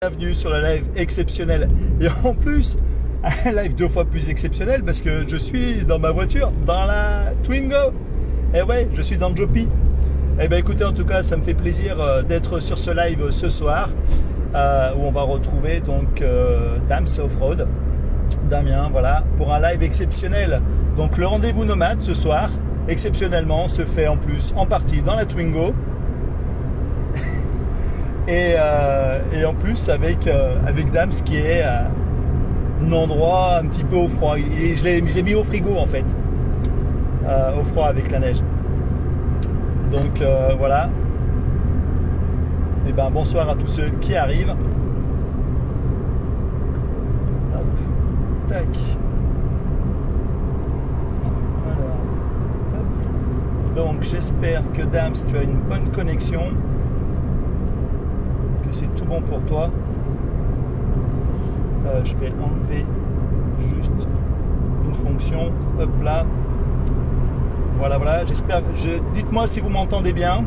Bienvenue sur le live exceptionnel. Et en plus, un live 2 fois plus exceptionnel parce que je suis dans ma voiture, dans la Twingo. Et ouais, je suis dans le Jopi. Eh bien écoutez, en tout cas, ça me fait plaisir d'être sur ce live ce soir où on va retrouver donc Dams Offroad, Damien, voilà, pour un live exceptionnel. Donc le rendez-vous nomade ce soir, exceptionnellement, se fait en plus en partie dans la Twingo. Et en plus avec Dams qui est un endroit un petit peu au froid. Je l'ai mis au frigo en fait, au froid avec la neige. Donc voilà. Et ben bonsoir à tous ceux qui arrivent. Hop, tac. Alors, hop. Donc j'espère que Dams, tu as une bonne connexion. C'est tout bon pour toi. Je vais enlever juste une fonction. Hop là. Voilà, voilà. J'espère. Dites-moi si vous m'entendez bien.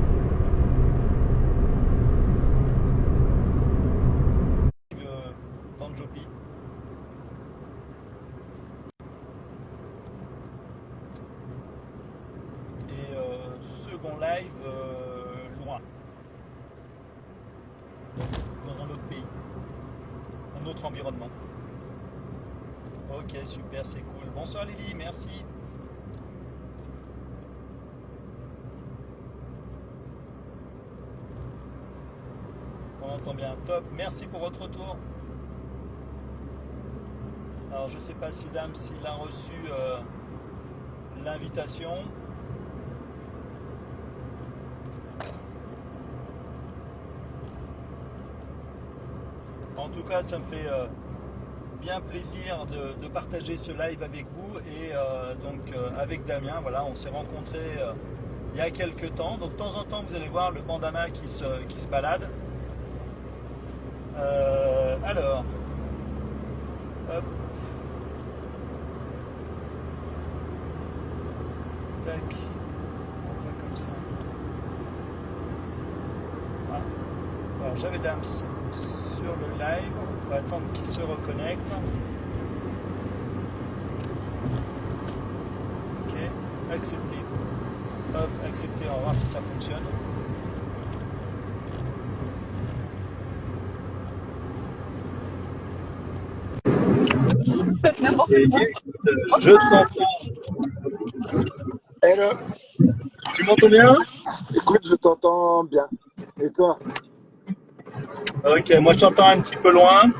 Dans le Jopi. Et second live loin. Dans un autre pays, un autre environnement. Ok, super, c'est cool. Bonsoir Lily, merci. On entend bien, top. Merci pour votre retour. Alors je sais pas si Dame s'il a reçu l'invitation. En tout cas, ça me fait bien plaisir de partager ce live avec vous et donc avec Damien. Voilà, on s'est rencontrés il y a quelques temps. Donc de temps en temps, vous allez voir le bandana qui se balade. Alors, hop, tac, on va comme ça. Ah. Alors j'avais Dams sur le live, on va attendre qu'il se reconnecte. Ok, accepter. Hop, accepter, on va voir si ça fonctionne. Je t'entends. Hello. Tu m'entends bien? Écoute, je t'entends bien. Et toi? Ok, moi je t'entends un petit peu loin.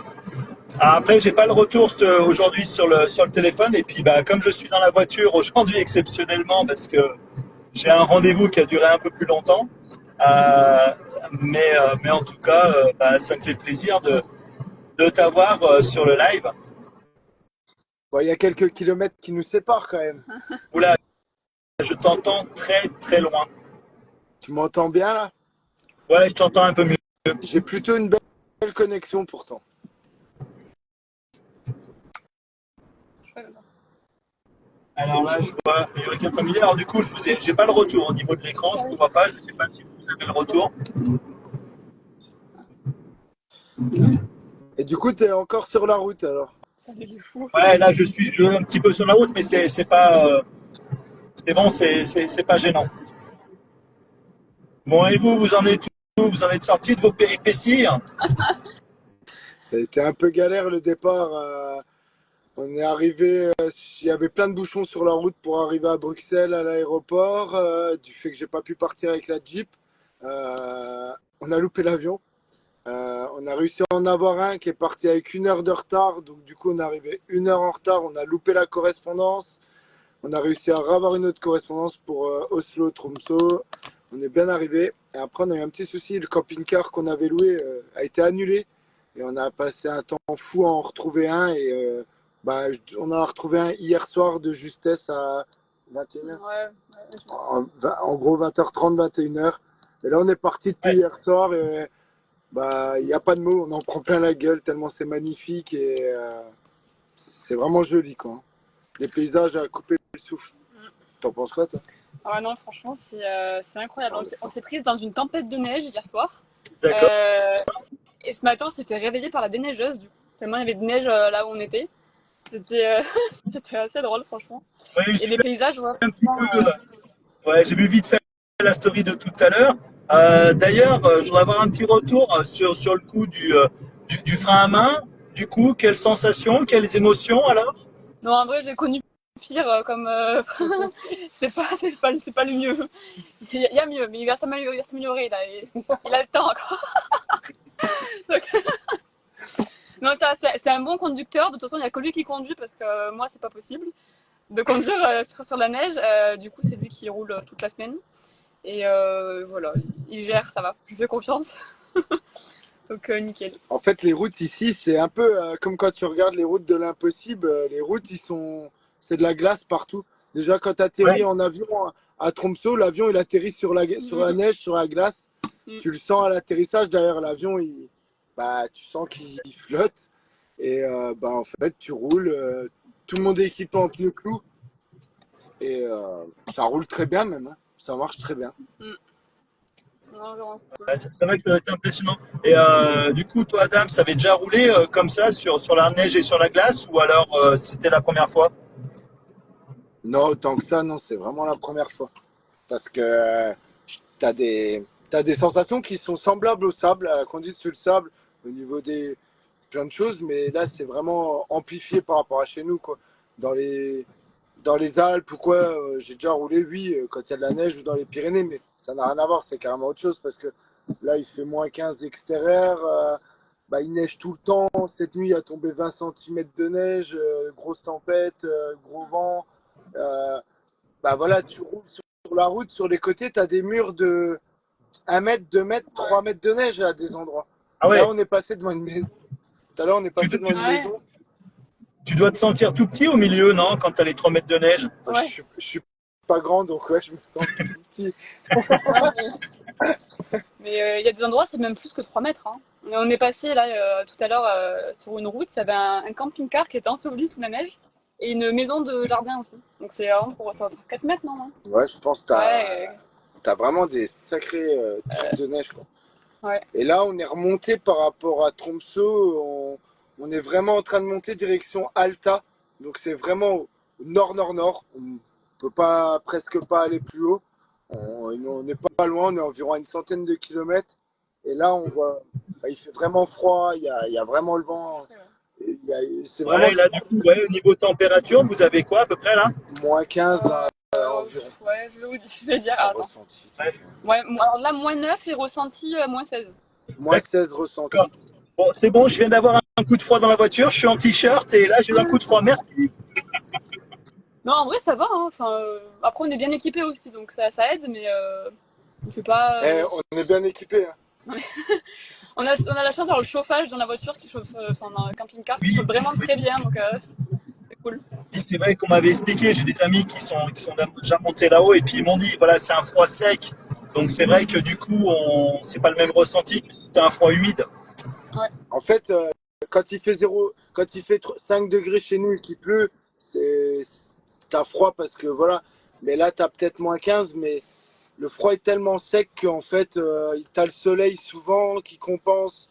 Après, j'ai pas le retour aujourd'hui sur le téléphone. Et puis, bah, comme je suis dans la voiture aujourd'hui exceptionnellement, parce que j'ai un rendez-vous qui a duré un peu plus longtemps. Euh, mais en tout cas, bah, ça me fait plaisir de t'avoir sur le live. Bon, il y a quelques kilomètres qui nous séparent quand même. Oula, je t'entends très très loin. Tu m'entends bien là? Ouais, je t'entends un peu mieux. J'ai plutôt une belle connexion pourtant. Alors là, je vois Eureka Family. Alors du coup, j'ai pas le retour au niveau de l'écran. Je ne vois pas. Je ne sais pas si vous avez le retour. Et du coup, t'es encore sur la route alors? Ouais, là, je suis un petit peu sur la route, mais c'est pas, c'est bon, c'est pas gênant. Bon, et vous, vous en êtes où? Vous en êtes sortis de vos péripéties? Ça a été un peu galère le départ. On est arrivé, il y avait plein de bouchons sur la route pour arriver à Bruxelles à l'aéroport, du fait que j'ai pas pu partir avec la Jeep. On a loupé l'avion. On a réussi à en avoir un qui est parti avec 1 heure de retard. Donc, du coup, on est arrivé 1 heure en retard. On a loupé la correspondance. On a réussi à avoir une autre correspondance pour Oslo-Tromsø. On est bien arrivé. Et après, on a eu un petit souci. Le camping-car qu'on avait loué a été annulé. Et on a passé un temps fou à en retrouver un. Et bah, on a retrouvé un hier soir de justesse à 21h. En gros, 20h30, 21h. Et là, on est parti depuis hier soir. Et bah, il n'y a pas de mots, on en prend plein la gueule tellement c'est magnifique et c'est vraiment joli quoi. Des paysages à couper le souffle. T'en penses quoi toi? Ah ouais, non, franchement, c'est incroyable. On s'est prise dans une tempête de neige hier soir. D'accord. Et ce matin, on s'est fait réveiller par la déneigeuse, du coup. Tellement il y avait de neige là où on était. C'était c'était assez drôle, franchement. Ouais, j'ai Et les vu paysages, ouais, un petit franchement, peu. Ouais, j'ai vu vite fait la story de tout à l'heure. D'ailleurs, je voudrais avoir un petit retour sur le coup du frein à main. Du coup, quelles sensations, quelles émotions alors? non, en vrai, j'ai connu pire comme. C'est pas le mieux. Il y a mieux, mais il va s'améliorer là. Il a le temps encore. Donc, non, ça, c'est un bon conducteur. De toute façon, il n'y a que lui qui conduit parce que moi, c'est pas possible de conduire sur la neige. Du coup, c'est lui qui roule toute la semaine. Et voilà, il gère, ça va. Je lui fais confiance. Donc, nickel. En fait, les routes ici, c'est un peu comme quand tu regardes les routes de l'impossible. Les routes, c'est de la glace partout. Déjà, quand tu atterris Ouais. en avion à Tromsø, l'avion, il atterrit sur la neige, sur la glace. Mm. Tu le sens à l'atterrissage. Derrière l'avion, bah, tu sens qu'il flotte. Et bah, en fait, tu roules. Tout le monde est équipé en pneus clous. Et ça roule très bien même, hein. Ça marche très bien. Mm. Non, vraiment cool. Ouais, c'est vrai que ça va être impressionnant. Et du coup, toi, Adam, ça avait déjà roulé comme ça sur la neige et sur la glace ou alors c'était la première fois? Non, autant que ça, non, c'est vraiment la première fois. Parce que t'as des sensations qui sont semblables au sable, à la conduite sur le sable, au niveau des plein de choses, mais là, c'est vraiment amplifié par rapport à chez nous, quoi. Dans les, dans les Alpes ou quoi, j'ai déjà roulé, oui, quand il y a de la neige ou dans les Pyrénées, mais ça n'a rien à voir, c'est carrément autre chose parce que là, il fait -15 extérieur, bah, il neige tout le temps. Cette nuit, il a tombé 20 centimètres de neige, grosse tempête, gros vent. Euh, Bah voilà, tu roules sur la route, sur les côtés, tu as des murs de 1 mètre, 2 mètres, 3 mètres de neige à des endroits. Ah Là, ouais, on est passé devant une maison. Tout à l'heure, on est tu, passé devant une Ouais, maison. tu dois te sentir tout petit au milieu, non, quand tu as les 3 mètres de neige? ouais, Je suis pas grand, donc ouais, je me sens tout petit. ouais. Mais il y a des endroits, c'est même plus que 3 mètres. Hein. On est passé là tout à l'heure sur une route, il y avait un camping-car qui était enseveli sous la neige et une maison de jardin aussi. Donc c'est vraiment pour ça va faire 4 mètres, non? Hein. Ouais, je pense que Ouais, t'as vraiment des sacrés trucs de neige, quoi. ouais. Et là, on est remonté par rapport à Tromsø. On est vraiment en train de monter direction Alta. Donc, c'est vraiment au nord-nord-nord. On peut pas, presque pas aller plus haut. On n'est pas loin, on est environ à une centaine de kilomètres. Et là, on voit, bah, il fait vraiment froid, il y a vraiment le vent. C'est vraiment Ouais, là, du coup, ouais, au niveau température, vous avez quoi à peu près là? -15 environ Ouais, je vais dire, en attends. ressenti. Ouais, alors là, -9 et ressenti -16. -16 ressenti. D'accord. Bon, c'est bon, je viens d'avoir un coup de froid dans la voiture, je suis en t-shirt et là j'ai eu un coup de froid. Merci. Non, en vrai, ça va. Hein. Enfin, après, on est bien équipé aussi, donc ça aide, mais on fait pas. On est bien équipé, hein. On a la chance d'avoir le chauffage dans la voiture qui chauffe, enfin, dans le camping-car qui Oui, chauffe vraiment très bien, donc c'est cool. oui, c'est vrai qu'on m'avait expliqué, j'ai des amis qui sont déjà montés là-haut et puis ils m'ont dit, voilà, c'est un froid sec. Donc c'est vrai que du coup, c'est pas le même ressenti. C'est un froid humide. Ouais. En fait, quand il fait 5 degrés chez nous et qu'il pleut, c'est, t'as froid parce que voilà. Mais là, t'as peut-être -15, mais le froid est tellement sec qu'en fait, t'as le soleil souvent qui compense.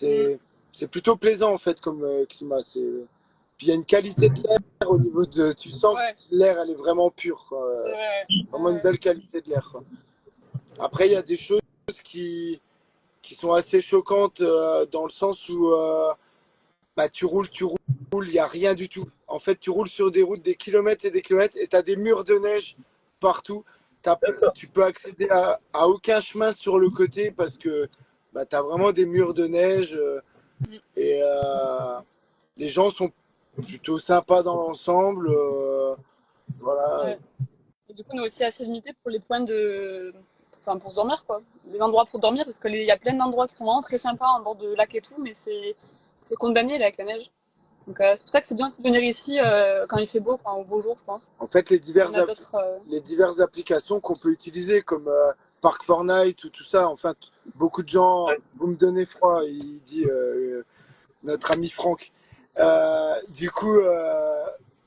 Mm. C'est plutôt plaisant en fait comme climat. Puis il y a une qualité de l'air au niveau de. Tu sens Ouais, que l'air, elle est vraiment pure, quoi. c'est vrai. Vraiment une Ouais. belle qualité de l'air, quoi. Après, il y a des choses qui sont assez choquantes dans le sens où bah, tu roules, il n'y a rien du tout. En fait, tu roules sur des routes des kilomètres et des kilomètres et tu as des murs de neige partout. D'accord. Tu peux accéder à aucun chemin sur le côté parce que bah, tu as vraiment des murs de neige Mm. et les gens sont plutôt sympas dans l'ensemble. Voilà. Ouais. Et du coup, on est aussi assez limité pour les points de. Enfin, pour se dormir, quoi. Les endroits pour dormir, parce qu'il y a plein d'endroits qui sont vraiment très sympas en bord de lac et tout, mais c'est condamné là avec la neige. Donc c'est pour ça que c'est bien aussi de venir ici quand il fait beau, enfin au beau jour, je pense. En fait, On a d'autres. les diverses applications qu'on peut utiliser, comme Park Fortnite ou tout ça, enfin, beaucoup de gens, Ouais. vous me donnez froid, il dit notre ami Franck. Du coup,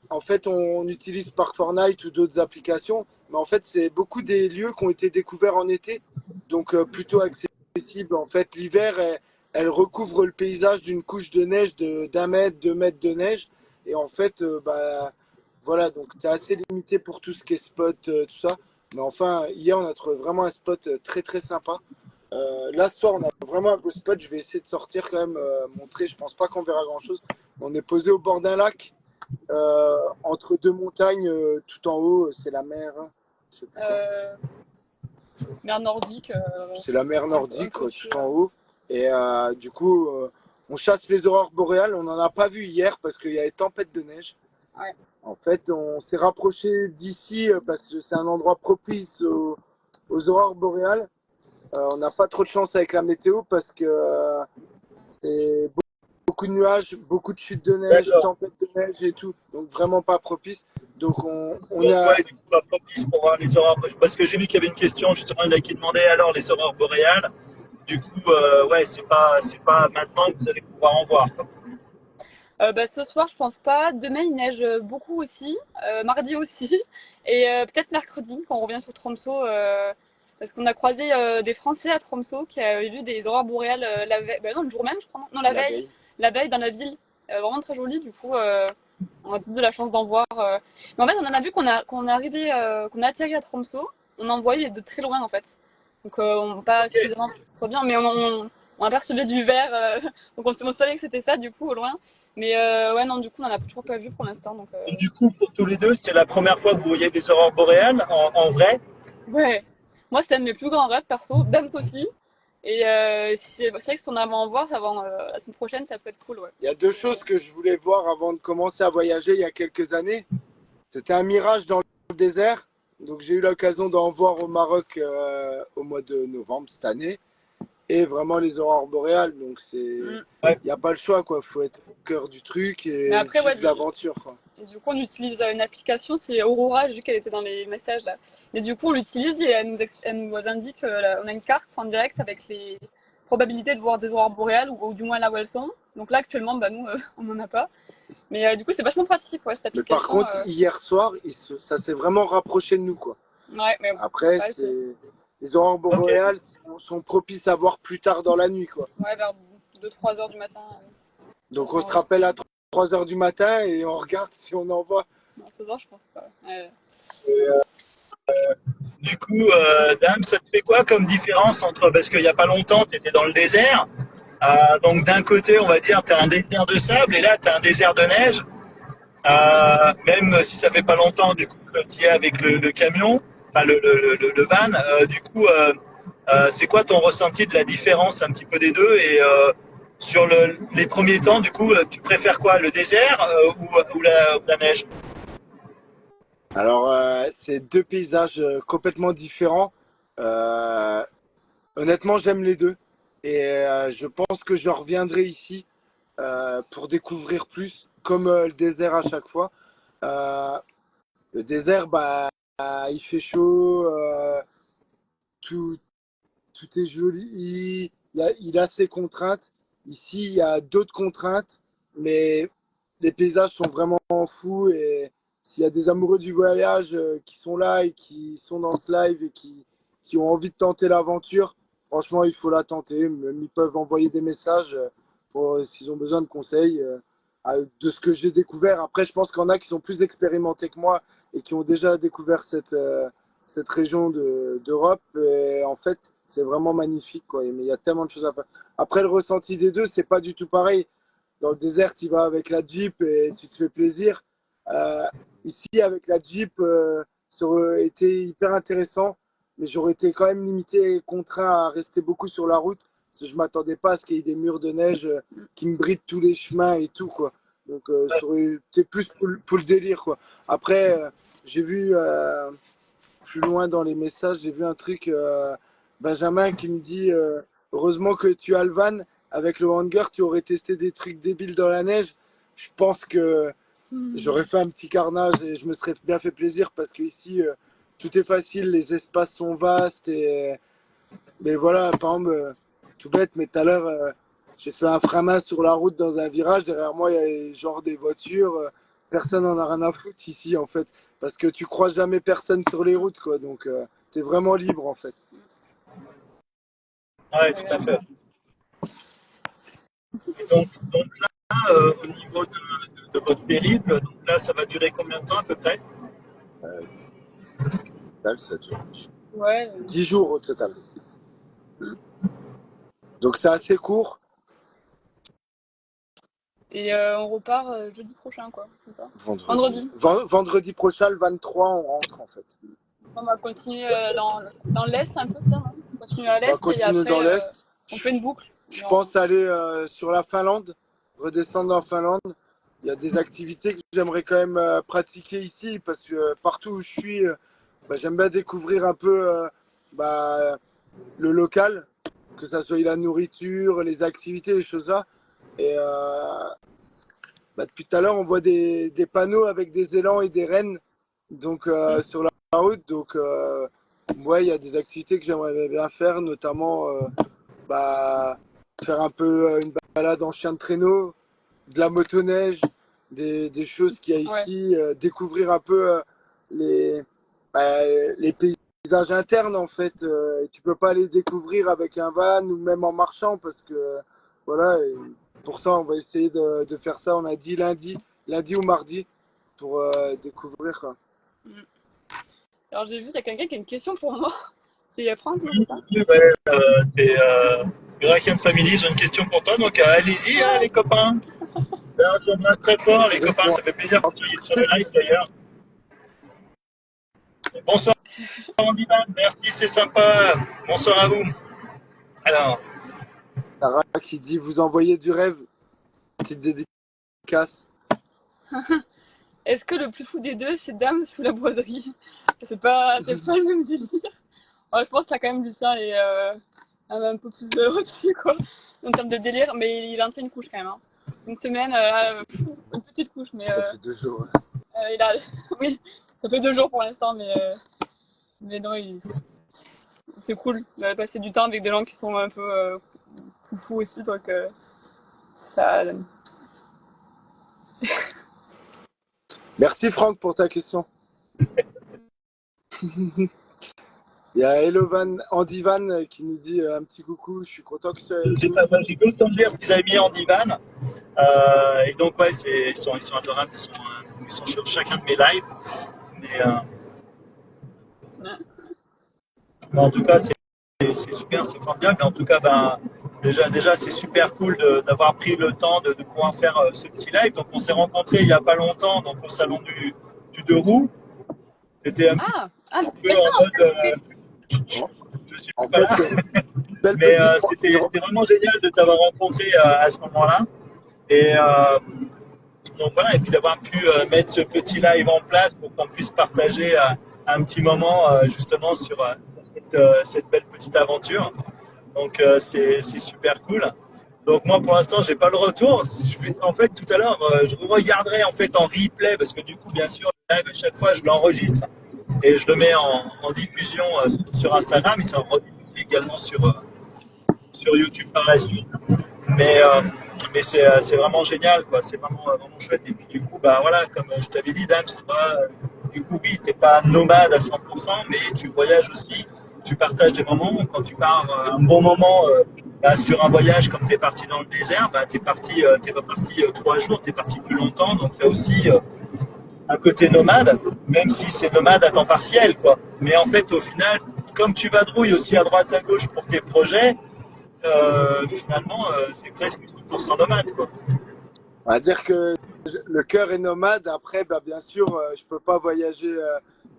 en fait, on utilise Park Fortnite ou d'autres applications, mais en fait, c'est beaucoup des lieux qui ont été découverts en été, donc plutôt accessibles. En fait, l'hiver elle recouvre le paysage d'une couche de neige d'un mètre, 2 mètres de neige. Et en fait, voilà, donc tu es assez limité pour tout ce qui est spot, tout ça. Mais enfin, hier, on a trouvé vraiment un spot très très sympa. Là, ce soir, on a vraiment un beau spot. Je vais essayer de sortir quand même, montrer. Je pense pas qu'on verra grand chose. On est posé au bord d'un lac, entre deux montagnes, tout en haut, c'est la mer. Je sais plus quoi. Mer nordique. C'est la mer nordique, quoi, au-dessus, tout en haut. Et du coup, on chasse les aurores boréales. On n'en a pas vu hier parce qu'il y avait tempête de neige. Ouais. En fait, on s'est rapproché d'ici parce que c'est un endroit propice aux aurores boréales. On n'a pas trop de chance avec la météo parce que c'est beaucoup de nuages, beaucoup de chutes de neige, D'accord. tempête de neige et tout. Donc vraiment pas propice. Donc on Donc, a... ouais, du coup, pas propice pour voir les aurores. Parce que j'ai vu qu'il y avait une question, justement, il y en a qui demandait alors les aurores boréales. Du coup, ouais, c'est pas maintenant que vous allez pouvoir en voir, quoi. Ce soir, je pense pas. Demain, il neige beaucoup aussi. Mardi aussi. Et peut-être mercredi, quand on revient sur Tromsø. Parce qu'on a croisé des Français à Tromsø qui avaient vu des aurores boréales la veille. Non, le jour même, je crois. Non, la la veille. veille. La veille dans la ville. Vraiment très joli. Du coup, on a de la chance d'en voir. Mais en fait, on en a vu qu'on est arrivé, qu'on a atterri à Tromsø. On en voyait de très loin, en fait. Donc, on pas Ok. suffisamment trop bien. Mais on apercevait du vert. Donc, on savait que c'était ça, du coup, au loin. Mais ouais, non, du coup, on n'en a toujours pas vu pour l'instant. Donc, Et du coup, pour tous les deux, c'était la première fois que vous voyez des aurores boréales en vrai. ouais. Moi, c'est un de mes plus grands rêves, perso. Dams aussi. Et c'est vrai que si on a à en voir avant la semaine prochaine, ça peut être cool, ouais. Il y a deux choses que je voulais voir avant de commencer à voyager il y a quelques années. C'était un mirage dans le désert. Donc j'ai eu l'occasion d'en voir au Maroc au mois de novembre cette année. Et vraiment les aurores boréales. Donc Mm. Ouais. il n'y a pas le choix, quoi. Faut être au cœur du truc Mais et après, ouais, vivre l'aventure, quoi. du coup, on utilise une application, c'est Aurora, j'ai vu qu'elle était dans les messages là. Et du coup, on l'utilise et elle nous indique, on a une carte en direct avec les probabilités de voir des aurores boréales ou du moins là où elles sont. Donc là, actuellement, bah, nous, on n'en a pas. Mais du coup, c'est vachement pratique, ouais, cette Mais par application. contre, hier soir, ça s'est vraiment rapproché de nous, quoi. Ouais, mais Après, ouais, les aurores Ok. boréales sont propices à voir plus tard dans la nuit, quoi. ouais, vers 2-3 heures du matin, Donc ça on se rappelle enregistre. à 3 heures du matin et on regarde si on en voit. Non, 16 heures, je pense pas. Ouais. Du coup, Dame, ça te fait quoi comme différence entre, parce qu'il n'y a pas longtemps, tu étais dans le désert. Donc d'un côté, on va dire, tu as un désert de sable et là, tu as un désert de neige. Même si ça fait pas longtemps, du coup, tu y es avec le camion, enfin le van. Du coup, c'est quoi ton ressenti de la différence un petit peu des deux et sur les premiers temps, du coup, tu préfères quoi, le désert ou la neige? Alors, c'est deux paysages complètement différents. Euh, Honnêtement, j'aime les deux. Et je pense que je reviendrai ici pour découvrir plus, comme le désert à chaque fois. Euh, le désert, il fait chaud, tout, tout est joli. Il a ses contraintes. Ici, il y a d'autres contraintes, mais les paysages sont vraiment fous. Et s'il y a des amoureux du voyage qui sont là et qui sont dans ce live et qui ont envie de tenter l'aventure, franchement, il faut la tenter. Même ils peuvent envoyer des messages s'ils ont besoin de conseils de ce que j'ai découvert. Après, je pense qu'il y en a qui sont plus expérimentés que moi et qui ont déjà découvert cette région d'Europe. Et en fait, c'est vraiment magnifique, quoi. Mais il y a tellement de choses à faire. Après, le ressenti des deux, c'est pas du tout pareil. Dans le désert, tu vas avec la Jeep et tu te fais plaisir. Euh, Ici, avec la Jeep, ça aurait été hyper intéressant, mais j'aurais été quand même limité et contraint à rester beaucoup sur la route, parce que je m'attendais pas à ce qu'il y ait des murs de neige qui me brident tous les chemins et tout, quoi. Donc, ça aurait été plus pour le délire, quoi. Après, j'ai vu plus loin dans les messages, j'ai vu un truc, Benjamin qui me dit heureusement que tu as le van, avec le hangar, tu aurais testé des trucs débiles dans la neige. Je pense que j'aurais fait un petit carnage et je me serais bien fait plaisir parce qu'ici, tout est facile, les espaces sont vastes. Mais voilà, par exemple, tout bête, mais tout à l'heure, j'ai fait un frein main sur la route dans un virage. Derrière moi, il y a genre des voitures. Personne n'en a rien à foutre ici, en fait. Parce que tu croises jamais personne sur les routes, quoi. Donc, tu es vraiment libre, en fait. Ouais, tout à Agréable. fait. Et donc là, au niveau de votre périple, donc là, ça va durer combien de temps à peu près? Euh, total, ça dure Ouais. 10 jours au total. Mm. Donc c'est assez court. Et on repart jeudi prochain, quoi. C'est ça? Vendredi. Vendredi prochain, le 23, on rentre en fait. On va continuer dans l'Est un peu ça, non? On continue à On va l'Est et continuer après dans l'Est. on fait une boucle. Je Genre, pense aller sur la Finlande, redescendre en Finlande. Il y a des activités que j'aimerais quand même pratiquer ici parce que partout où je suis, j'aime bien découvrir un peu bah, le local, que ça soit la nourriture, les activités, les choses là. Et depuis tout à l'heure, on voit des panneaux avec des élans et des rennes donc, sur la route. Donc, ouais, il y a des activités que j'aimerais bien faire, notamment bah, faire un peu une balade en chien de traîneau, de la motoneige, des choses qu'il y a ouais. ici, découvrir un peu les, bah, les paysages internes en fait. Tu peux pas les découvrir avec un van ou même en marchant parce que voilà. Et pour ça, on va essayer de faire ça. On a dit lundi ou mardi pour découvrir. Quoi. Mm. Alors j'ai vu, il y a quelqu'un qui a une question pour moi. C'est Franck, non, c'est ça? Oui, ouais, t'es Huracan Family, j'ai une question pour toi, donc allez-y, hein, les copains. Là, on t'embrasse très fort, les copains, ça fait plaisir que vous soyez sur le live d'ailleurs. Bonsoir, Andivan, merci, c'est sympa. Bonsoir à vous. Alors, Sarah qui dit vous envoyez du rêve, petite dédicace. Est-ce que le plus fou des deux, c'est Dame sous la broderie? C'est pas le même délire. Ouais, je pense que là, quand même, Lucien est un peu plus au-dessus, quoi, en termes de délire, mais il a une couche quand même. Hein. Une semaine, une petite couche, mais Ça fait 2 jours. il a. Oui, ça fait 2 jours pour l'instant, mais non, c'est cool. Il va passer du temps avec des gens qui sont un peu foufous aussi, donc ça. Merci Franck pour ta question. Il y a Elovan, Andivan qui nous dit un petit coucou. Je suis content que j'ai pas j'ai pas eu le temps de lire ce qu'ils avaient mis en divan. Et donc, ouais, ils sont adorables, ils sont sur chacun de mes lives. Mais, mais en tout cas, c'est super, c'est formidable. Mais en tout cas, ben, déjà c'est super cool d'avoir pris le temps de pouvoir faire ce petit live. Donc, on s'est rencontrés il n'y a pas longtemps donc, au salon du Deux Roues. C'était un Ah, peu en mode. Je suis en pas là. fait, belle Mais petite c'était vraiment génial de t'avoir rencontré à ce moment-là. Et donc voilà, et puis d'avoir pu mettre ce petit live en place pour qu'on puisse partager un petit moment justement sur cette belle petite aventure. Donc c'est super cool. Donc moi pour l'instant j'ai pas le retour. En fait tout à l'heure je regarderai en fait en replay parce que du coup bien sûr le live à chaque fois je l'enregistre et je le mets en diffusion sur Instagram et ça rediffuse également sur YouTube par la suite. Mais, euh, mais c'est vraiment génial, quoi. C'est vraiment chouette. Et puis du coup, bah voilà, comme je t'avais dit, Dams, tu vois, du coup, oui, t'es pas nomade à 100%, mais tu voyages aussi. Tu partages des moments. Quand tu pars un bon moment sur un voyage, comme t'es parti dans le désert, bah t'es pas parti 3 jours, t'es parti plus longtemps. Donc t'as aussi un côté nomade, même si c'est nomade à temps partiel, quoi. Mais en fait, au final, comme tu vadrouilles aussi à droite à gauche pour tes projets, finalement, t'es presque 100% nomade, quoi. On va dire que le cœur est nomade. Après, bien sûr, je peux pas voyager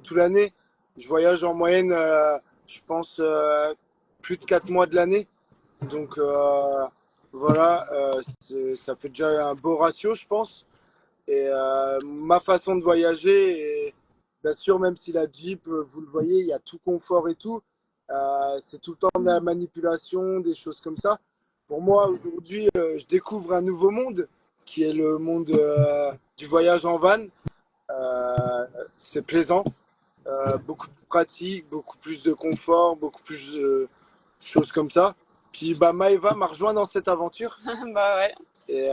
toute l'année. Je voyage en moyenne, je pense, plus de 4 mois de l'année. Donc voilà, ça fait déjà un beau ratio, je pense. Et ma façon de voyager, et bien sûr, même si la Jeep, vous le voyez, il y a tout confort et tout, c'est tout le temps de la manipulation, des choses comme ça. Pour moi, aujourd'hui, je découvre un nouveau monde qui est le monde du voyage en van. C'est plaisant, beaucoup plus pratique, beaucoup plus de confort, beaucoup plus de choses comme ça. Puis Maëva m'a rejoint dans cette aventure. Bah ouais. Et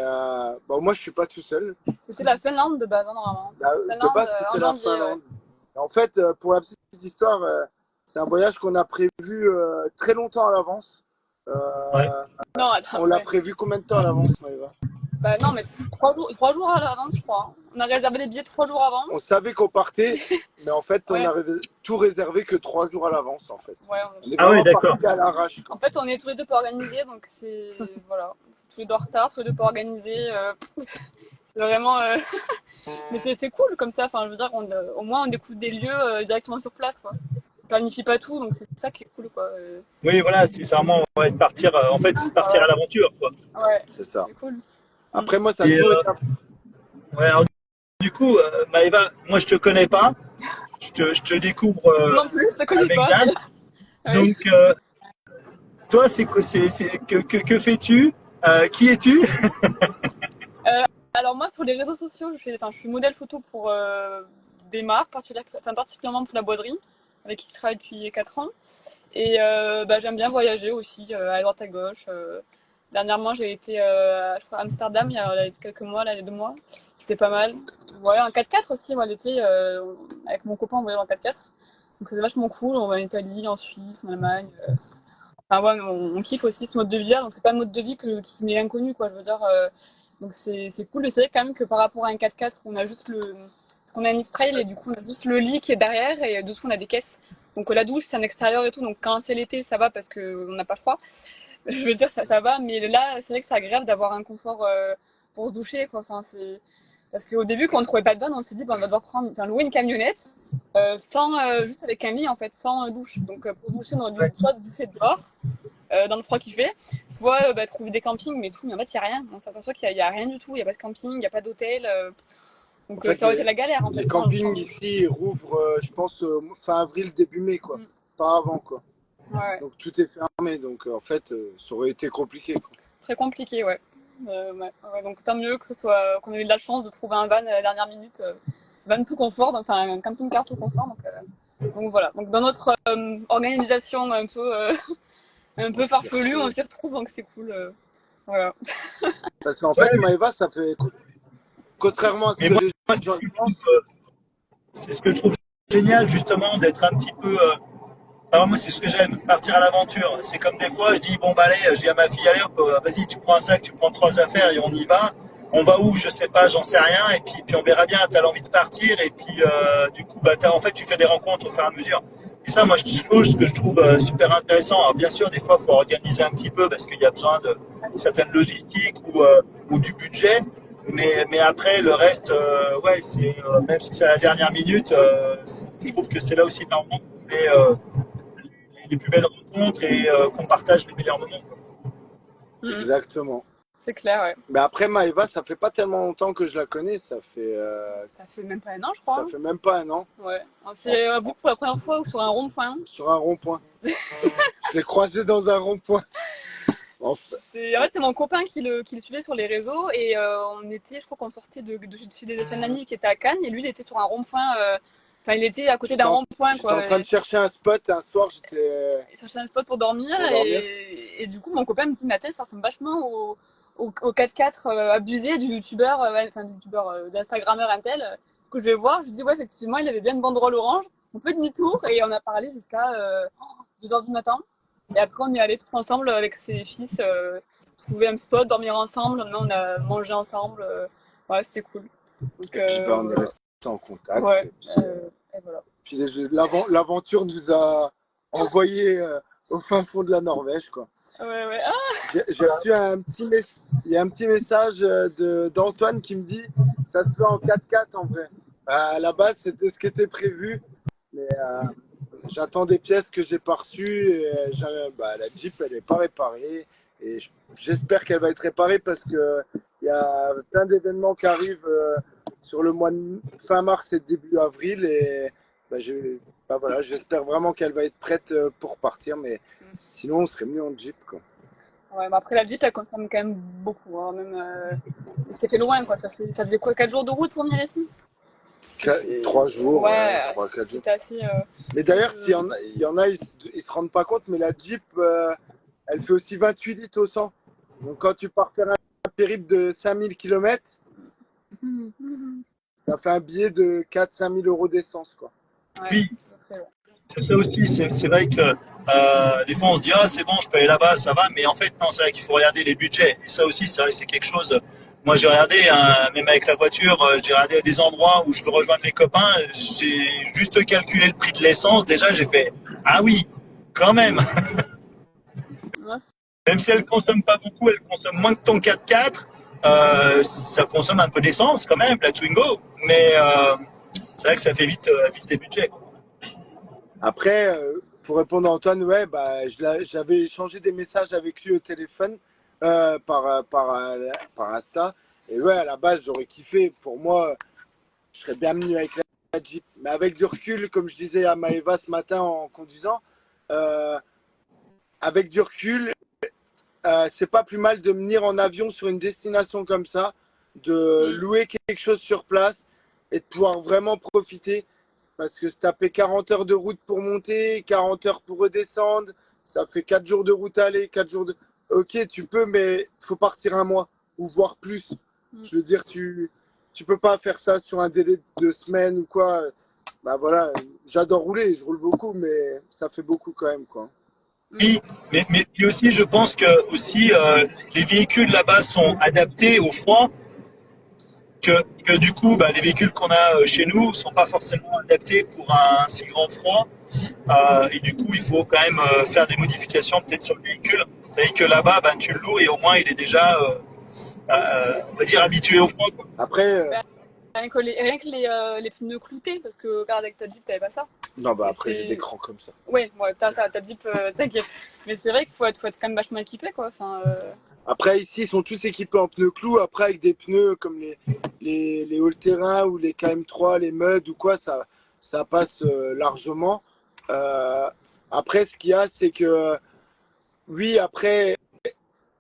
moi, je suis pas tout seul. C'était la Finlande de base, hein, normalement. De Finlande, base, en c'était la janvier, ouais. Finlande. En fait, pour la petite histoire, c'est un voyage qu'on a prévu très longtemps à l'avance. Ouais. Euh, Non, attends, on l'a ouais. prévu combien de temps à l'avance, Maëva? Bah non, mais 3 jours à l'avance, je crois. On a réservé les billets 3 jours avant. On savait qu'on partait, mais en fait, on Ouais, a tout réservé que 3 jours à l'avance, en fait. ouais. On est Ah oui, vraiment d'accord. parti à l'arrache, quoi. En fait, on est tous les deux pas organisés, donc c'est. Voilà. Tous les deux en retard, tous les deux pas organisés. C'est vraiment. Mais c'est cool comme ça. Enfin, je veux dire, au moins, on découvre des lieux directement sur place, quoi. On planifie pas tout, donc c'est ça qui est cool, quoi. Oui, voilà, c'est vraiment ouais, de partir, en fait, c'est de partir à Ouais, l'aventure, quoi. ouais, C'est ça. c'est cool. Mm. Après, moi, ça a Et toujours été un... ouais, alors, du coup, Maëva, moi je te connais pas, je te découvre Non plus, je te connais avec pas, Dan. mais. Oui. Donc, toi, que fais-tu? Qui es-tu? Euh, alors moi, sur les réseaux sociaux, je suis modèle photo pour des marques, particulièrement pour la boiserie, avec qui je travaille depuis 4 ans. Et bah, j'aime bien voyager aussi, à droite à gauche. Dernièrement, j'ai été je crois, à Amsterdam il y a quelques mois, là, il y a 2 mois. C'était pas mal. Ouais, en 4x4 aussi, moi, l'été, avec mon copain, on voyage en 4x4. Donc c'est vachement cool. On va en Italie, en Suisse, en Allemagne. Enfin, ouais, on kiffe aussi ce mode de vie-là. Donc c'est pas un mode de vie qui m'est inconnu, quoi. Je veux dire, donc c'est cool. Et c'est vrai quand même que par rapport à un 4x4, on a juste parce qu'on a un X-Trail et du coup on a juste le lit qui est derrière et dessous on a des caisses. Donc la douche c'est un extérieur et tout. Donc quand c'est l'été ça va parce qu'on n'a pas froid. Je veux dire ça va. Mais là c'est vrai que c'est agréable d'avoir un confort pour se doucher, quoi. Enfin c'est parce qu'au début quand on trouvait pas de vanne, on s'est dit on va devoir louer une camionnette sans juste avec un lit en fait, sans douche. Donc pour se doucher on aurait dû soit se doucher dehors dans le froid qu'il fait, soit trouver des campings, mais tout, mais en fait, il n'y a rien. On s'aperçoit qu'il y a rien du tout, il n'y a pas de camping, il n'y a pas d'hôtel. En Donc, fait, ça aurait été la galère, en les fait, campings ici rouvrent, je pense, fin avril, début mai, quoi. Mm. Pas avant, quoi. Ouais, Donc tout est fermé, donc en fait, ça aurait été compliqué, quoi. très compliqué, ouais. Ouais, donc, tant mieux qu'on ait eu de la chance de trouver un van à la dernière minute, van tout confort, enfin, un camping-car tout confort. Donc voilà. Donc, dans notre organisation un On peu s'y farfelue, on retrouve. s'y retrouve, donc c'est cool. Voilà. Parce qu'en fait, Ouais, Maëva, ça fait, contrairement à ce mais que moi, les c'est ce gens que je trouve, pensent, c'est ce que je trouve génial, justement, d'être un petit peu. Alors moi, c'est ce que j'aime, partir à l'aventure. C'est comme des fois, je dis, bon, bah allez, je dis à ma fille, allez, hop, vas-y, tu prends un sac, tu prends 3 affaires et on y va. On va où? Je sais pas, j'en sais rien. Et puis on verra bien, t'as l'envie de partir. Et puis, du coup, bah, en fait, tu fais des rencontres au fur et à mesure. Et ça, moi, ce que je trouve super intéressant. Alors, bien sûr, des fois, il faut organiser un petit peu parce qu'il y a besoin de certaines logistiques ou du budget. Mais après, le reste, ouais, même si c'est à la dernière minute, je trouve que c'est là aussi normalement les plus belles rencontres et qu'on partage les meilleurs moments, quoi. Mhm. exactement. C'est clair, ouais. Mais après, Maëva, ça fait pas tellement longtemps que je la connais, Ça fait même pas un an, je crois, ça hein. fait même pas un an, Ouais. On s'est vu pour la première fois sur un rond-point. sur un rond-point. Je l'ai croisé dans un rond-point. En fait, En fait, c'est mon copain qui le suivait sur les réseaux et je crois qu'on sortait de chez des amis qui étaient à Cannes et lui, il était sur un rond-point. Enfin, il était à côté j'étais d'un en, rond-point, j'étais quoi. en train de chercher un spot. Un soir, j'étais Il cherchait un spot pour dormir pour dormir. et du coup, mon copain me dit, mais attends, ça ressemble vachement au 4x4 abusé du youtubeur, enfin du youtubeur, de l'instagrammeur Intel que je vais voir. Je lui dis, ouais, effectivement, il avait bien une banderole orange. On fait demi-tour et on a parlé jusqu'à 2 heures du matin. Et après, on est allés tous ensemble avec ses fils, trouver un spot, dormir ensemble. Maintenant, on a mangé ensemble. Ouais, c'était cool. Donc, Et puis, bah, on est resté en contact. ouais, Et puis, et voilà. puis l'aventure nous a envoyés au fin fond de la Norvège, quoi. Ouais, ouais. Ah, J'ai reçu il y a un petit message d'Antoine qui me dit ça se fait en 4x4 en vrai. À la base, c'était ce qui était prévu, mais j'attends des pièces que j'ai pas reçues et la Jeep elle est pas réparée et j'espère qu'elle va être réparée parce que il y a plein d'événements qui arrivent sur le mois de fin mars et début avril et voilà, j'espère vraiment qu'elle va être prête pour partir, mais sinon on serait mieux en Jeep, quoi. ouais, mais après la Jeep, elle consomme quand même beaucoup, hein, même, c'est fait loin, quoi. Ça faisait quoi, 4 jours de route pour venir ici? 3 jours, Ouais, 3, 4 jours. c'était assez. Mais d'ailleurs, il y en a, ils se rendent pas compte, mais la Jeep, elle fait aussi 28 litres au 100. Donc quand tu pars faire un périple de 5000 km, ça fait un billet de 4-5 000 euros d'essence, quoi. Ouais, Oui, après, ouais. C'est ça aussi, c'est vrai que des fois on se dit ah c'est bon, je peux aller là-bas, ça va, mais en fait non, c'est vrai qu'il faut regarder les budgets. Et ça aussi, c'est vrai que c'est quelque chose. Moi j'ai regardé, hein, même avec la voiture, j'ai regardé des endroits où je veux rejoindre les copains. J'ai juste calculé le prix de l'essence. Déjà j'ai fait ah oui, quand même. Ouais, Même si elle consomme pas beaucoup, elle consomme moins que ton 4x4. Ça consomme un peu d'essence quand même, la Twingo. Mais c'est vrai que ça fait vite les budgets, quoi. Après, pour répondre à Antoine, ouais, bah, j'avais échangé des messages avec lui au téléphone par Insta. Et ouais, à la base, j'aurais kiffé. Pour moi, je serais bien venu avec la Jeep. Mais avec du recul, comme je disais à Maëva ce matin en conduisant, euh, avec du recul, c'est pas plus mal de venir en avion sur une destination comme ça, de mm, louer quelque chose sur place et de pouvoir vraiment profiter. Parce que se taper 40 heures de route pour monter, 40 heures pour redescendre, ça fait 4 jours de route aller, 4 jours de... Ok, tu peux, mais il faut partir un mois ou voire plus. mm, Je veux dire, tu peux pas faire ça sur un délai de 2 semaines ou quoi. Bah voilà, j'adore rouler, je roule beaucoup, mais ça fait beaucoup quand même, quoi. mm. Oui, mais puis aussi, je pense que aussi les véhicules là-bas sont adaptés au froid, que du coup, bah, les véhicules qu'on a chez nous sont pas forcément adaptés pour un si grand froid. Et du coup, il faut quand même faire des modifications peut-être sur le véhicule. Tandis que là-bas, ben, tu le loues et au moins il est déjà, on va dire, habitué au froid, quoi. Après, Bah, rien que les pneus cloutés, parce que regarde, avec ta Jeep, t'avais pas ça. non, bah Et après, j'ai des c'est. crans comme ça. Ouais, ouais, t'as ça, ta Jeep, t'inquiète. Mais c'est vrai qu'il faut être quand même vachement équipé, quoi. Enfin, Après, ici, ils sont tous équipés en pneus clous. Après, avec des pneus comme les all-terrain ou les KM3, les Mud ou quoi, ça passe largement. Euh, Après, ce qu'il y a, c'est que, oui, après,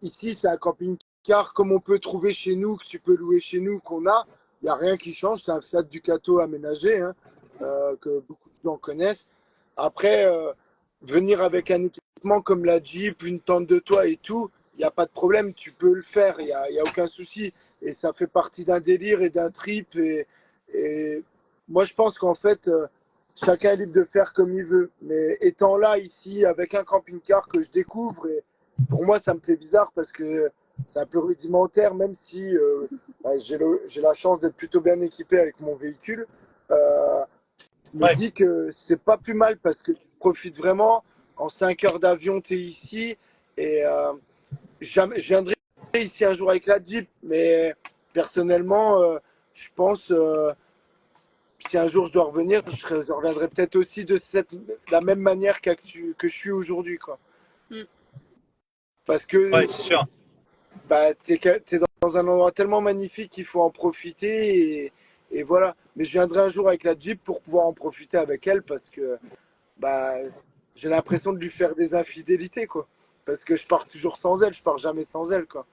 ici, c'est un camping-car comme on peut trouver chez nous, que tu peux louer chez nous, qu'on a. Il n'y a rien qui change. C'est un Fiat Ducato aménagé, hein, que beaucoup de gens connaissent. Après, venir avec un équipement comme la Jeep, une tente de toit et tout, il n'y a pas de problème. Tu peux le faire. Il y a aucun souci. Et ça fait partie d'un délire et d'un trip. Et moi, je pense qu'en fait, chacun est libre de faire comme il veut. Mais étant là, ici, avec un camping-car que je découvre, et pour moi, ça me fait bizarre parce que c'est un peu rudimentaire, même si bah, j'ai la chance d'être plutôt bien équipé avec mon véhicule. Euh, je me Ouais. dis que c'est pas plus mal parce que tu profites vraiment. En 5 heures d'avion, tu es ici. Et je viendrai ici un jour avec la Jeep, mais personnellement, je pense si un jour je dois revenir, je reviendrai peut-être aussi de la même manière que je suis aujourd'hui, quoi. mm. Parce que Ouais, c'est sûr. bah, t'es dans un endroit tellement magnifique qu'il faut en profiter et voilà. Mais je viendrai un jour avec la Jeep pour pouvoir en profiter avec elle parce que bah, j'ai l'impression de lui faire des infidélités, quoi. Parce que je pars toujours sans elle, je pars jamais sans elle, quoi.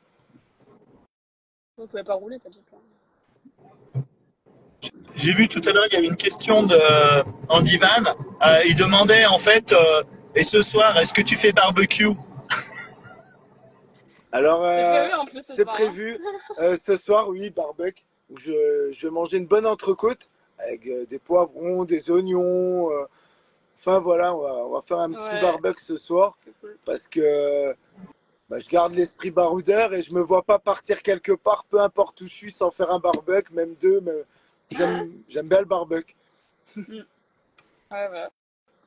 On pouvait pas rouler, ta Jeep, là. J'ai vu tout à l'heure, il y avait une question de Andy Van. Il demandait en fait, et ce soir, est-ce que tu fais barbecue? Alors, C'est prévu en plus ce c'est soir, hein. prévu. Ce soir, oui, barbecue. Je vais manger une bonne entrecôte avec des poivrons, des oignons. Enfin, voilà, on va faire un petit Ouais, barbecue ce soir c'est cool. parce que bah, je garde l'esprit baroudeur et je me vois pas partir quelque part, peu importe où je suis, sans faire un barbecue, même deux. Mais j'aime bien le barbecue. Mm. Ouais, voilà.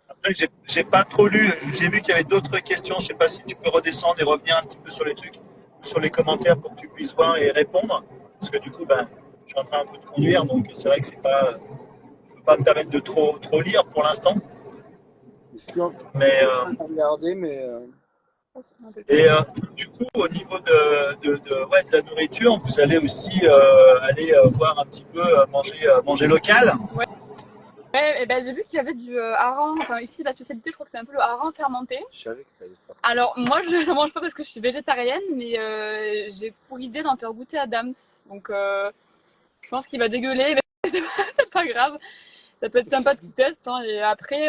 Après, j'ai pas trop lu. J'ai vu qu'il y avait d'autres questions. Je sais pas si tu peux redescendre et revenir un petit peu sur les trucs, sur les commentaires pour que tu puisses voir et répondre. Parce que du coup, ben, je suis en train un peu de conduire, donc c'est vrai que c'est pas, je peux pas me permettre de trop lire pour l'instant. Je suis en Mais train de regarder, mais Oh, c'est un peu plus. et du coup, au niveau ouais, de la nourriture, vous allez aussi aller voir un petit peu manger local. Ouais, ouais, et ben j'ai vu qu'il y avait du hareng. Enfin, ici, la spécialité, je crois que c'est un peu le hareng fermenté. je savais que ça allait sortir. Alors, moi, je ne le mange pas parce que je suis végétarienne, mais j'ai pour idée d'en faire goûter à Dams. Donc, je pense qu'il va dégueuler, mais c'est pas grave. Ça peut être sympa de test, hein. Et après,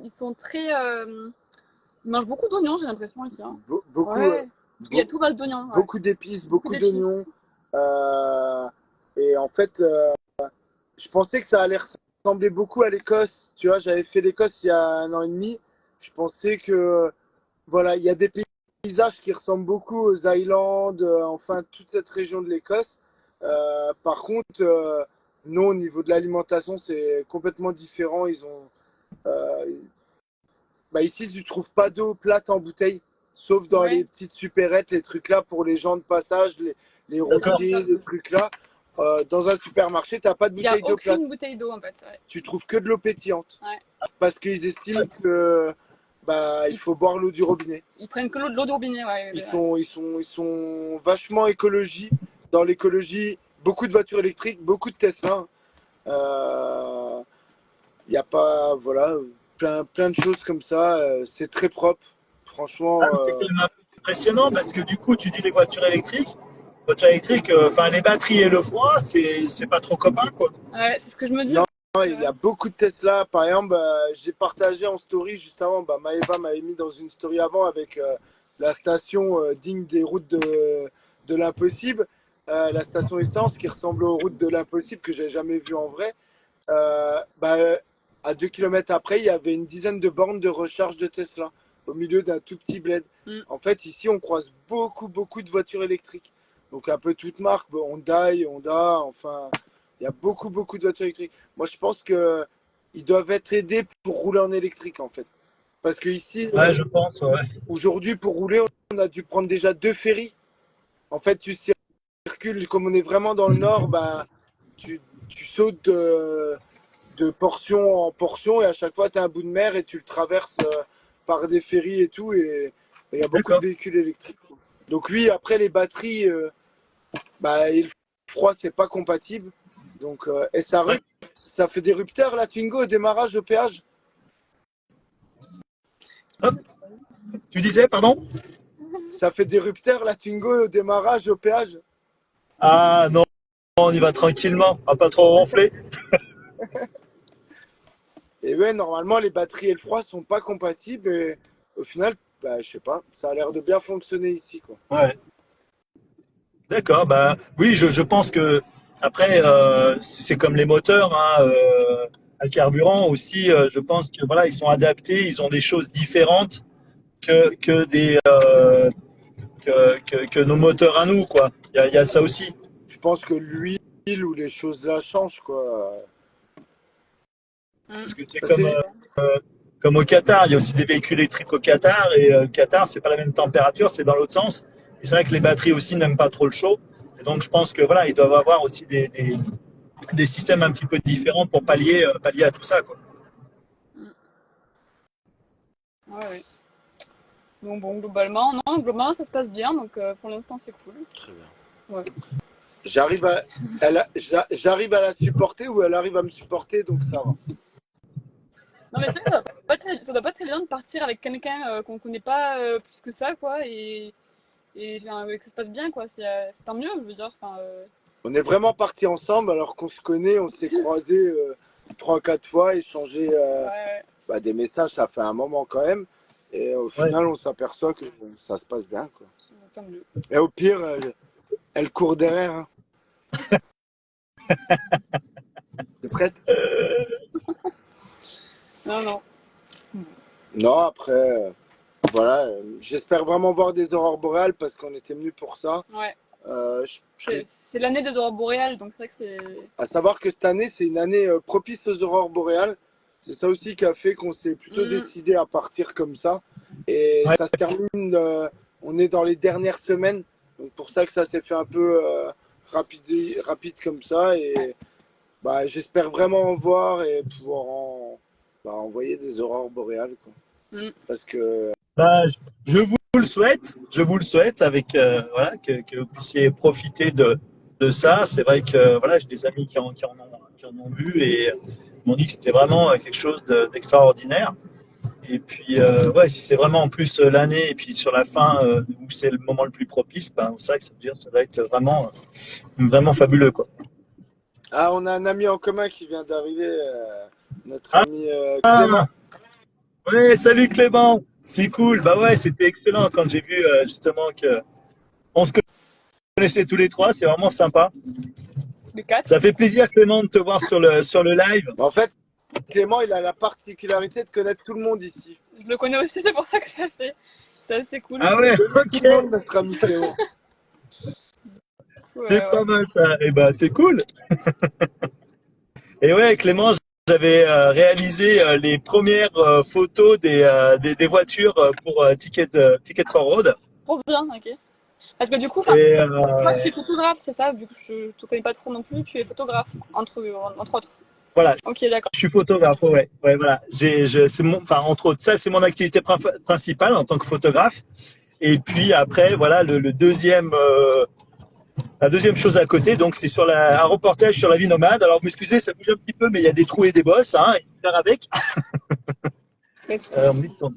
ils sont très. Ils mangent beaucoup d'oignons, j'ai l'impression ici, hein. Beaucoup, Ouais. Il y a tout base d'oignons, ouais. beaucoup d'épices, Beaucoup beaucoup d'oignons. d'épices. Et en fait, je pensais que ça allait ressemblait beaucoup à l'Écosse. Tu vois, j'avais fait l'Écosse il y a 1 an et demi. Je pensais que, voilà, il y a des paysages qui ressemblent beaucoup aux Highlands, enfin, toute cette région de l'Écosse. Par contre, non, au niveau de l'alimentation, c'est complètement différent. Ils ont, euh, bah, ici, tu trouves pas d'eau plate en bouteille, sauf dans les Ouais. petites supérettes, les trucs là pour les gens de passage, les D'accord. routiers, les trucs là. Dans un supermarché, t'as pas de Il n'y a bouteille d'eau plate. aucune bouteille d'eau en fait. Ouais. Tu trouves que de l'eau pétillante. Ouais. Parce qu'ils estiment que bah, il Ils, faut boire l'eau du robinet. ils prennent que l'eau du robinet. Ouais, Ils ouais. sont, ils sont, ils sont vachement dans l'écologie. Beaucoup de voitures électriques, beaucoup de Tesla. Il n'y a pas, voilà, plein de choses comme ça. C'est très propre. Ah, Franchement, mais c'est quand même impressionnant parce que du coup, tu dis les voitures électriques, enfin les batteries et le froid, c'est pas trop copain, quoi. Ouais, c'est ce que je me dis. non, C'est il y vrai. a beaucoup de Tesla. Par exemple, je l'ai partagé en story juste avant. Maëva m'avait mis dans une story avant avec la station digne des routes de l'impossible. La station essence qui ressemble aux routes de l'impossible que j'ai jamais vues en vrai. Bah, à 2 kilomètres après, il y avait une dizaine de bornes de recharge de Tesla au milieu d'un tout petit bled. Mm. En fait, ici, on croise beaucoup de voitures électriques. Donc, un peu toutes marques, Hyundai, Honda, enfin, il y a beaucoup de voitures électriques. Moi, je pense que ils doivent être aidés pour rouler en électrique, en fait. Parce que ici, Ouais, je pense, ouais. aujourd'hui, pour rouler, on a dû prendre déjà 2 ferries. En fait, tu circules, comme on est vraiment dans le nord, bah, tu, tu sautes de portion en portion et à chaque fois tu as un bout de mer et tu le traverses par des ferries et tout et il y a beaucoup de D'accord. véhicules électriques. Donc oui, après les batteries, bah, et le froid c'est pas compatible. Donc et Ouais. ça fait des rupteurs la Twingo au démarrage au péage. Hop, tu disais, pardon? Ça fait des rupteurs la Twingo au démarrage au péage. Ah non, on y va tranquillement, on va pas trop ronfler. Et ouais, normalement les batteries et le froid sont pas compatibles et au final, bah, je sais pas, ça a l'air de bien fonctionner ici quoi. Ouais. D'accord, bah oui, je pense que après c'est comme les moteurs, hein, à carburant aussi. Je pense que voilà, ils sont adaptés, ils ont des choses différentes que des que nos moteurs à nous, quoi. Il y a ça aussi. Je pense que l'huile ou les choses là changent quoi. Mm. Parce que c'est Parce que comme au Qatar, il y a aussi des véhicules électriques au Qatar et Qatar, c'est pas la même température, c'est dans l'autre sens. Et c'est vrai que les batteries aussi n'aiment pas trop le chaud. Et donc je pense que voilà, ils doivent avoir aussi des systèmes un petit peu différents pour pallier à tout ça, quoi. Mm. Ouais, ouais. Donc bon, globalement, non, globalement ça se passe bien, donc pour l'instant c'est cool. très bien. Ouais. J'arrive à, j'arrive à la supporter ou elle arrive à me supporter, donc ça va. Non mais c'est vrai que ça doit pas être très bien de partir avec quelqu'un qu'on connaît pas plus que ça, quoi, et enfin, que ça se passe bien, quoi. C'est tant mieux, je veux dire. Enfin, On est vraiment partis ensemble alors qu'on se connaît, on s'est croisés 3, 4 fois, échangé ouais, bah, des messages, ça fait un moment quand même. Et au Ouais. final, on s'aperçoit que ça se passe bien, quoi. tant mieux. Et au pire, elle court derrière, hein. T'es prête? Non, non. Non, après, voilà. J'espère vraiment voir des aurores boréales parce qu'on était venus pour ça. Ouais. Je serais C'est l'année des aurores boréales, donc c'est vrai que c'est. À savoir que cette année, c'est une année propice aux aurores boréales. C'est ça aussi qui a fait qu'on s'est plutôt Mm. décidé à partir comme ça. Et Ouais. ça se termine, on est dans les dernières semaines. Donc pour ça que ça s'est fait un peu rapide comme ça. Et bah, j'espère vraiment en voir et pouvoir envoyer des aurores boréales, quoi. Mm. Parce que Bah, je vous le souhaite avec voilà que vous puissiez profiter de ça. C'est vrai que voilà, j'ai des amis qui en ont vu et m'ont dit que c'était vraiment quelque chose d'extraordinaire. Et puis ouais, si c'est vraiment en plus l'année et puis sur la fin où c'est le moment le plus propice, ben c'est vrai que ça doit être vraiment fabuleux, quoi. ah, on a un ami en commun qui vient d'arriver, notre Ah, ami Clément. ouais, salut Clément, c'est cool. Bah ouais, c'était excellent quand j'ai vu justement que on se connaissait tous les trois. C'est vraiment sympa. Les 4. Ça fait plaisir, Clément, de te voir sur le live. En fait, Clément, il a la particularité de connaître tout le monde ici. Je le connais aussi, c'est pour ça que c'est assez cool. Ah ouais, Il connaît tout ok. le monde, notre ami Clément. Ouais, C'est ouais. pas mal ça. Et ben, c'est cool. Et ouais, Clément, j'avais réalisé les premières photos des voitures pour Ticket for Road. Trop bien, ok. Parce que du coup, Et toi, tu es photographe, c'est ça? Vu que je te connais pas trop non plus, tu es photographe, entre autres. voilà, Ok, d'accord. je suis photographe. Ouais, ouais, voilà. C'est enfin, entre autres, ça, c'est mon activité principale en tant que photographe. Et puis après, voilà, la deuxième chose à côté, donc c'est un reportage sur la vie nomade. Alors, m'excusez, ça bouge un petit peu, mais il y a des trous et des bosses, hein, il faut faire avec. On me dit de tourner.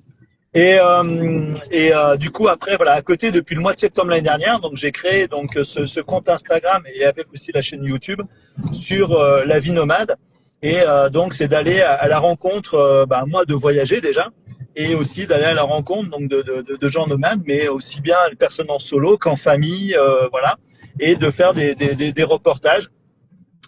Du coup après voilà à côté depuis le mois de septembre l'année dernière donc j'ai créé donc ce compte Instagram et avec aussi la chaîne YouTube sur la vie nomade et donc c'est d'aller à la rencontre moi de voyager déjà et aussi d'aller à la rencontre donc de gens nomades mais aussi bien les personnes en solo qu'en famille voilà et de faire des reportages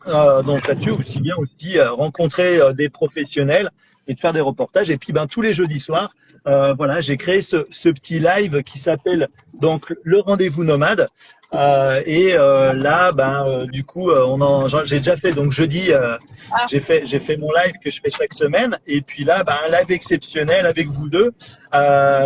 donc là-dessus aussi bien aussi rencontrer des professionnels et de faire des reportages et puis tous les jeudis soirs voilà j'ai créé ce petit live qui s'appelle donc le rendez-vous nomade là du coup j'ai déjà fait donc jeudi Ah, j'ai fait mon live que je fais chaque semaine et puis là un live exceptionnel avec vous deux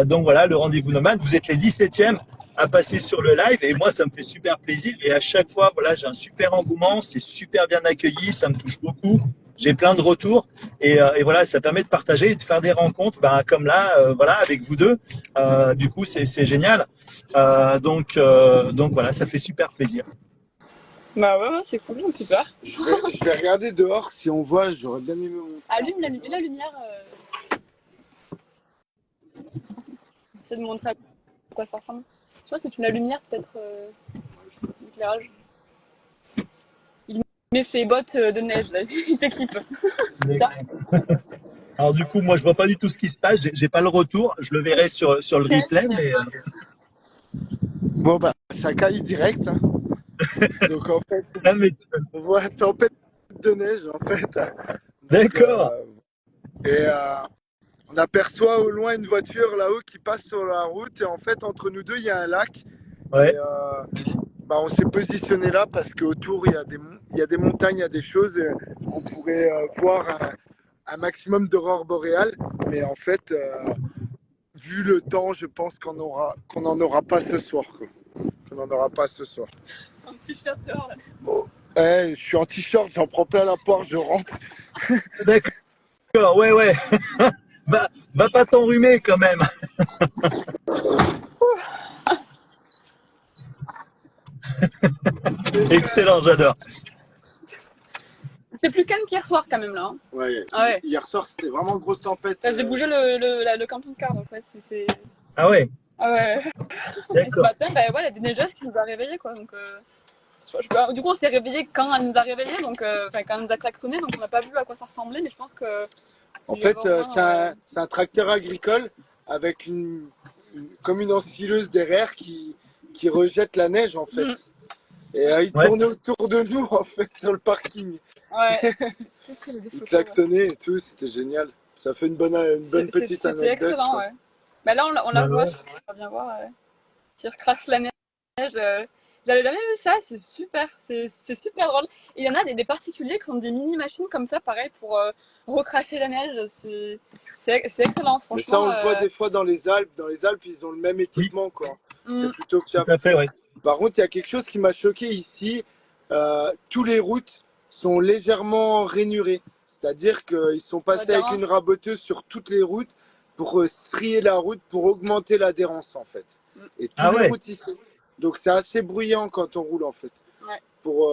donc voilà le rendez-vous nomade vous êtes les 17e à passer sur le live et moi ça me fait super plaisir et à chaque fois voilà j'ai un super engouement, c'est super bien accueilli, ça me touche beaucoup, j'ai plein de retours et voilà ça permet de partager et de faire des rencontres comme là voilà avec vous deux du coup c'est génial donc voilà ça fait super plaisir. bah ouais, c'est cool, super. Je vais regarder dehors si on voit, j'aurais bien aimé monter. Allume la lumière. Essaie de montrer à quoi ça ressemble. Je sais pas si c'est une la lumière, peut-être l'éclairage. Il met ses bottes de neige, là. Il s'équipe. Ça. Alors du coup moi je vois pas du tout ce qui se passe, j'ai pas le retour, je le verrai sur le replay mais Bon, ça caille direct. Hein. Donc, en fait, ah, mais- on voit tempête de neige, en fait. Donc, d'accord. On aperçoit au loin une voiture là-haut qui passe sur la route. Et en fait, entre nous deux, il y a un lac. Ouais. Et, on s'est positionné là parce qu'autour, il y a des montagnes, il y a des choses. Et on pourrait voir un maximum d'aurores boréales. Mais en fait, vu le temps, je pense qu'on n'en aura pas ce soir. Quoi. Qu'on n'en aura pas ce soir. Un petit shirt dehors, là. Bon. Je suis en t-shirt, j'en prends plein la poire, je rentre. D'accord, ouais. Va pas t'enrhumer quand même. Excellent, j'adore. C'est plus calme qu'hier soir, quand même, là. Hein. Ouais. Ah ouais. Hier soir, c'était vraiment grosse tempête. Ça faisait bouger le camping-car, donc ouais, c'est... Ah ouais, Ah ouais. Et ce d'accord. matin, il y a des neigeuses qui nous a réveillés, quoi. Donc, du coup, on s'est réveillés quand elle nous a réveillés, donc, quand elle nous a klaxonné, donc on n'a pas vu à quoi ça ressemblait, mais je pense que. En fait, c'est un tracteur agricole avec comme une ensileuse derrière qui rejette la neige, en fait. Et il tournait autour de nous, en fait, sur le parking. Ouais. Il klaxonnait et tout, c'était génial. Ça fait une bonne petite anecdote. C'était excellent, ouais. Bah là, on la voit, je vais bien voir. Qui recrache la neige. J'avais jamais vu ça, c'est super, c'est super drôle. Et il y en a des particuliers qui ont des mini machines comme ça, pareil, pour recracher la neige. C'est excellent, franchement. Mais ça, on le voit des fois dans les Alpes. Dans les Alpes, ils ont le même équipement, quoi. C'est plutôt fiable. Tout à fait, ouais. Par contre, il y a quelque chose qui m'a choqué ici. Tous les routes sont légèrement rainurées. C'est-à-dire qu'ils sont passés avec une raboteuse sur toutes les routes pour strier la route, pour augmenter l'adhérence, en fait. Et tous les routes ici. Donc, c'est assez bruyant quand on roule, en fait. Ouais. Pour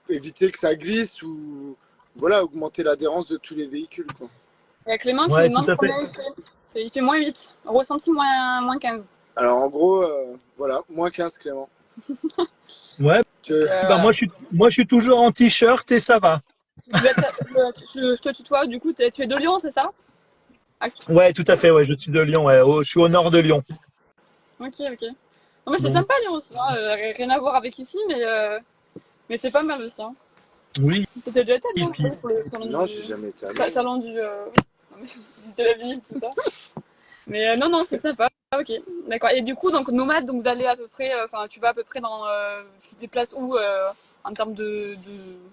éviter que ça glisse ou voilà, augmenter l'adhérence de tous les véhicules, quoi. Il y a Clément qui demande combien il fait. Il fait moins 8. Ressenti moins 15. Alors, en gros, voilà, moins 15, Clément. Ouais. Moi, je suis toujours en t-shirt et ça va. Je te tutoie, du coup, tu es de Lyon, c'est ça? Ouais, tout à fait, ouais, je suis de Lyon, ouais. Je suis au nord de Lyon. Ok. Non, mais c'est Donc, sympa Lyon aussi, hein. Rien à voir avec ici, mais c'est pas mal aussi, hein. oui. T'as déjà été à Et Lyon, puis, toi, pour le salon Non, j'ai jamais été à Lyon. salon du, non, mais visiter la ville, tout ça. Mais non, non, c'est sympa. Ah, ok, d'accord. Et du coup, donc nomade, donc vous allez à peu près, enfin, tu vas à peu près dans, tu te déplaces où en termes de...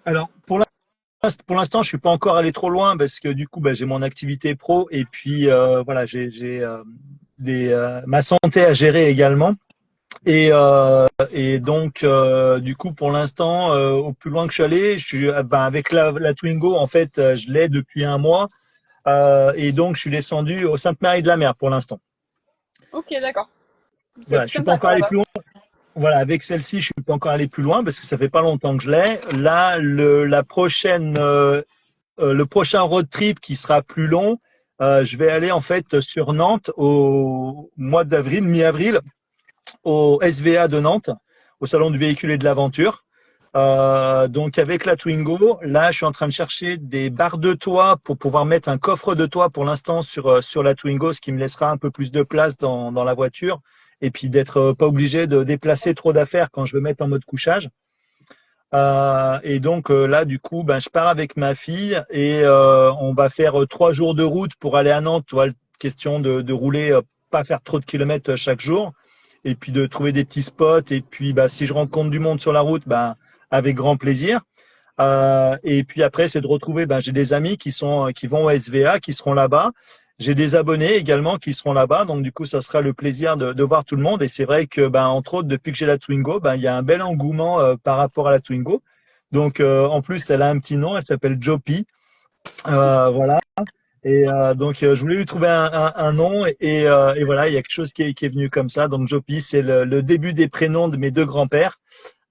alors, pour l'instant, je suis pas encore allé trop loin parce que du coup, bah, j'ai mon activité pro et puis voilà, j'ai ma santé à gérer également. Et donc, du coup, pour l'instant, au plus loin que je suis allé, je suis ben, avec la Twingo, en fait, je l'ai depuis un mois. Et donc, je suis descendu au Sainte-Marie de la Mer pour l'instant. Ok, d'accord. C'est Voilà, plus je suis pas sympa encore quoi allé là-bas. plus loin. Voilà, avec celle-ci, je suis pas encore allé plus loin parce que ça fait pas longtemps que je l'ai. Là, la prochaine, le prochain road trip qui sera plus long, je vais aller en fait sur Nantes au mois d'avril, mi-avril, au SVA de Nantes, au Salon du véhicule et de l'aventure. Donc avec la Twingo, là je suis en train de chercher des barres de toit pour pouvoir mettre un coffre de toit pour l'instant sur la Twingo, ce qui me laissera un peu plus de place dans la voiture et puis d'être pas obligé de déplacer trop d'affaires quand je veux mettre en mode couchage. Et donc là du coup ben, je pars avec ma fille et on va faire 3 jours de route pour aller à Nantes, tu vois, question de rouler, pas faire trop de kilomètres chaque jour et puis de trouver des petits spots. Et puis, bah, si je rencontre du monde sur la route, bah, avec grand plaisir. Et puis après, c'est de retrouver. Ben, j'ai des amis qui vont au SVA, qui seront là-bas. J'ai des abonnés également qui seront là-bas. Donc du coup, ça sera le plaisir de voir tout le monde. Et c'est vrai que, ben, entre autres, depuis que j'ai la Twingo, ben, il y a un bel engouement par rapport à la Twingo. Donc en plus, elle a un petit nom. Elle s'appelle Jopi. Voilà. Et donc, je voulais lui trouver un nom et voilà, il y a quelque chose qui est venu comme ça. Donc, Jopi, c'est le début des prénoms de mes deux grands-pères.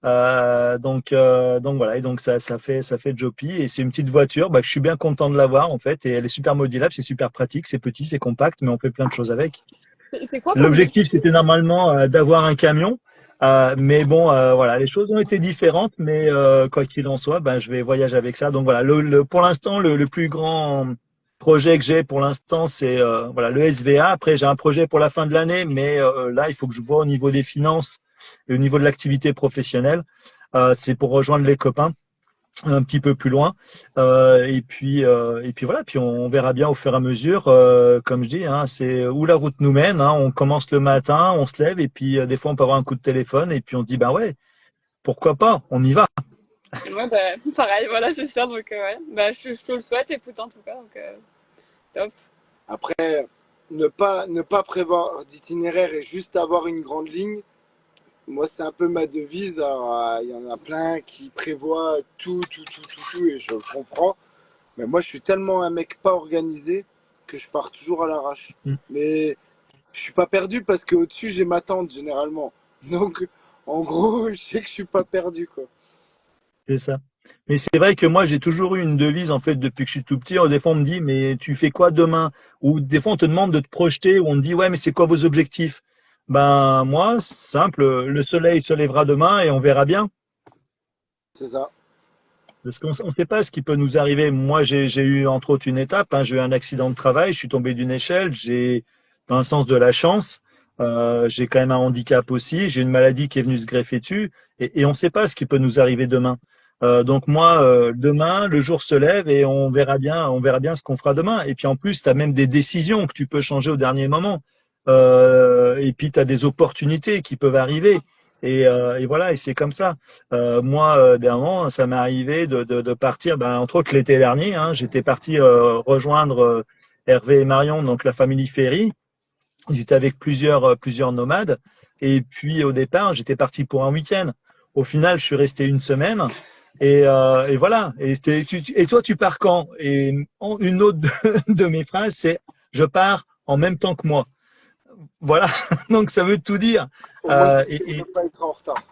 Donc voilà, et donc ça fait Jopi et c'est une petite voiture. Bah, je suis bien content de l'avoir en fait et elle est super modulable, c'est super pratique, c'est petit, c'est compact, mais on fait plein de choses avec. C'est quoi comme véhicule? L'objectif c'était normalement d'avoir un camion, mais bon, voilà, les choses ont été différentes, mais quoi qu'il en soit, ben je vais voyager avec ça. Donc voilà, pour l'instant, le plus grand projet que j'ai pour l'instant, c'est voilà le SVA. Après, j'ai un projet pour la fin de l'année, mais là, il faut que je vois au niveau des finances et au niveau de l'activité professionnelle. C'est pour rejoindre les copains un petit peu plus loin. Et puis voilà, puis on verra bien au fur et à mesure. Comme je dis, hein, c'est où la route nous mène. Hein. On commence le matin, on se lève et puis des fois on peut avoir un coup de téléphone et puis on se dit ben ouais, pourquoi pas, on y va. Ouais, bah, pareil, voilà, c'est ça. Donc, ouais. Bah, je te le souhaite, écoute, en tout cas. Donc, top. Après, ne pas prévoir d'itinéraire et juste avoir une grande ligne, moi, c'est un peu ma devise. Alors, il y en a plein qui prévoient tout, et je le comprends. Mais moi, je suis tellement un mec pas organisé que je pars toujours à l'arrache. Mm. Mais je suis pas perdu parce qu'au-dessus, j'ai ma tante généralement. Donc, en gros, je sais que je suis pas perdu, quoi. C'est ça. Mais c'est vrai que moi, j'ai toujours eu une devise, en fait, depuis que je suis tout petit. Des fois, on me dit, mais tu fais quoi demain? Ou des fois, on te demande de te projeter, ou on te dit, ouais, mais c'est quoi vos objectifs? Ben, moi, simple, le soleil se lèvera demain et on verra bien. C'est ça. Parce qu'on ne sait pas ce qui peut nous arriver. Moi, j'ai eu, entre autres, une étape, hein, j'ai eu un accident de travail, je suis tombé d'une échelle, j'ai, dans le sens de la chance, j'ai quand même un handicap aussi, j'ai une maladie qui est venue se greffer dessus, et on ne sait pas ce qui peut nous arriver demain. Donc moi, demain, le jour se lève et on verra bien ce qu'on fera demain. Et puis en plus, tu as même des décisions que tu peux changer au dernier moment. Et puis tu as des opportunités qui peuvent arriver. Et voilà, et c'est comme ça. Moi, dernièrement, ça m'est arrivé de partir, ben, entre autres l'été dernier, hein, j'étais parti rejoindre Hervé et Marion, donc la famille Ferry. Ils étaient avec plusieurs nomades. Et puis au départ, j'étais parti pour un week-end. Au final, je suis resté une semaine. Et voilà. Et toi, tu pars quand? Et une autre de mes phrases, c'est je pars en même temps que moi. Voilà. Donc ça veut tout dire. Au moins, Euh, je et, ne pas être en retard.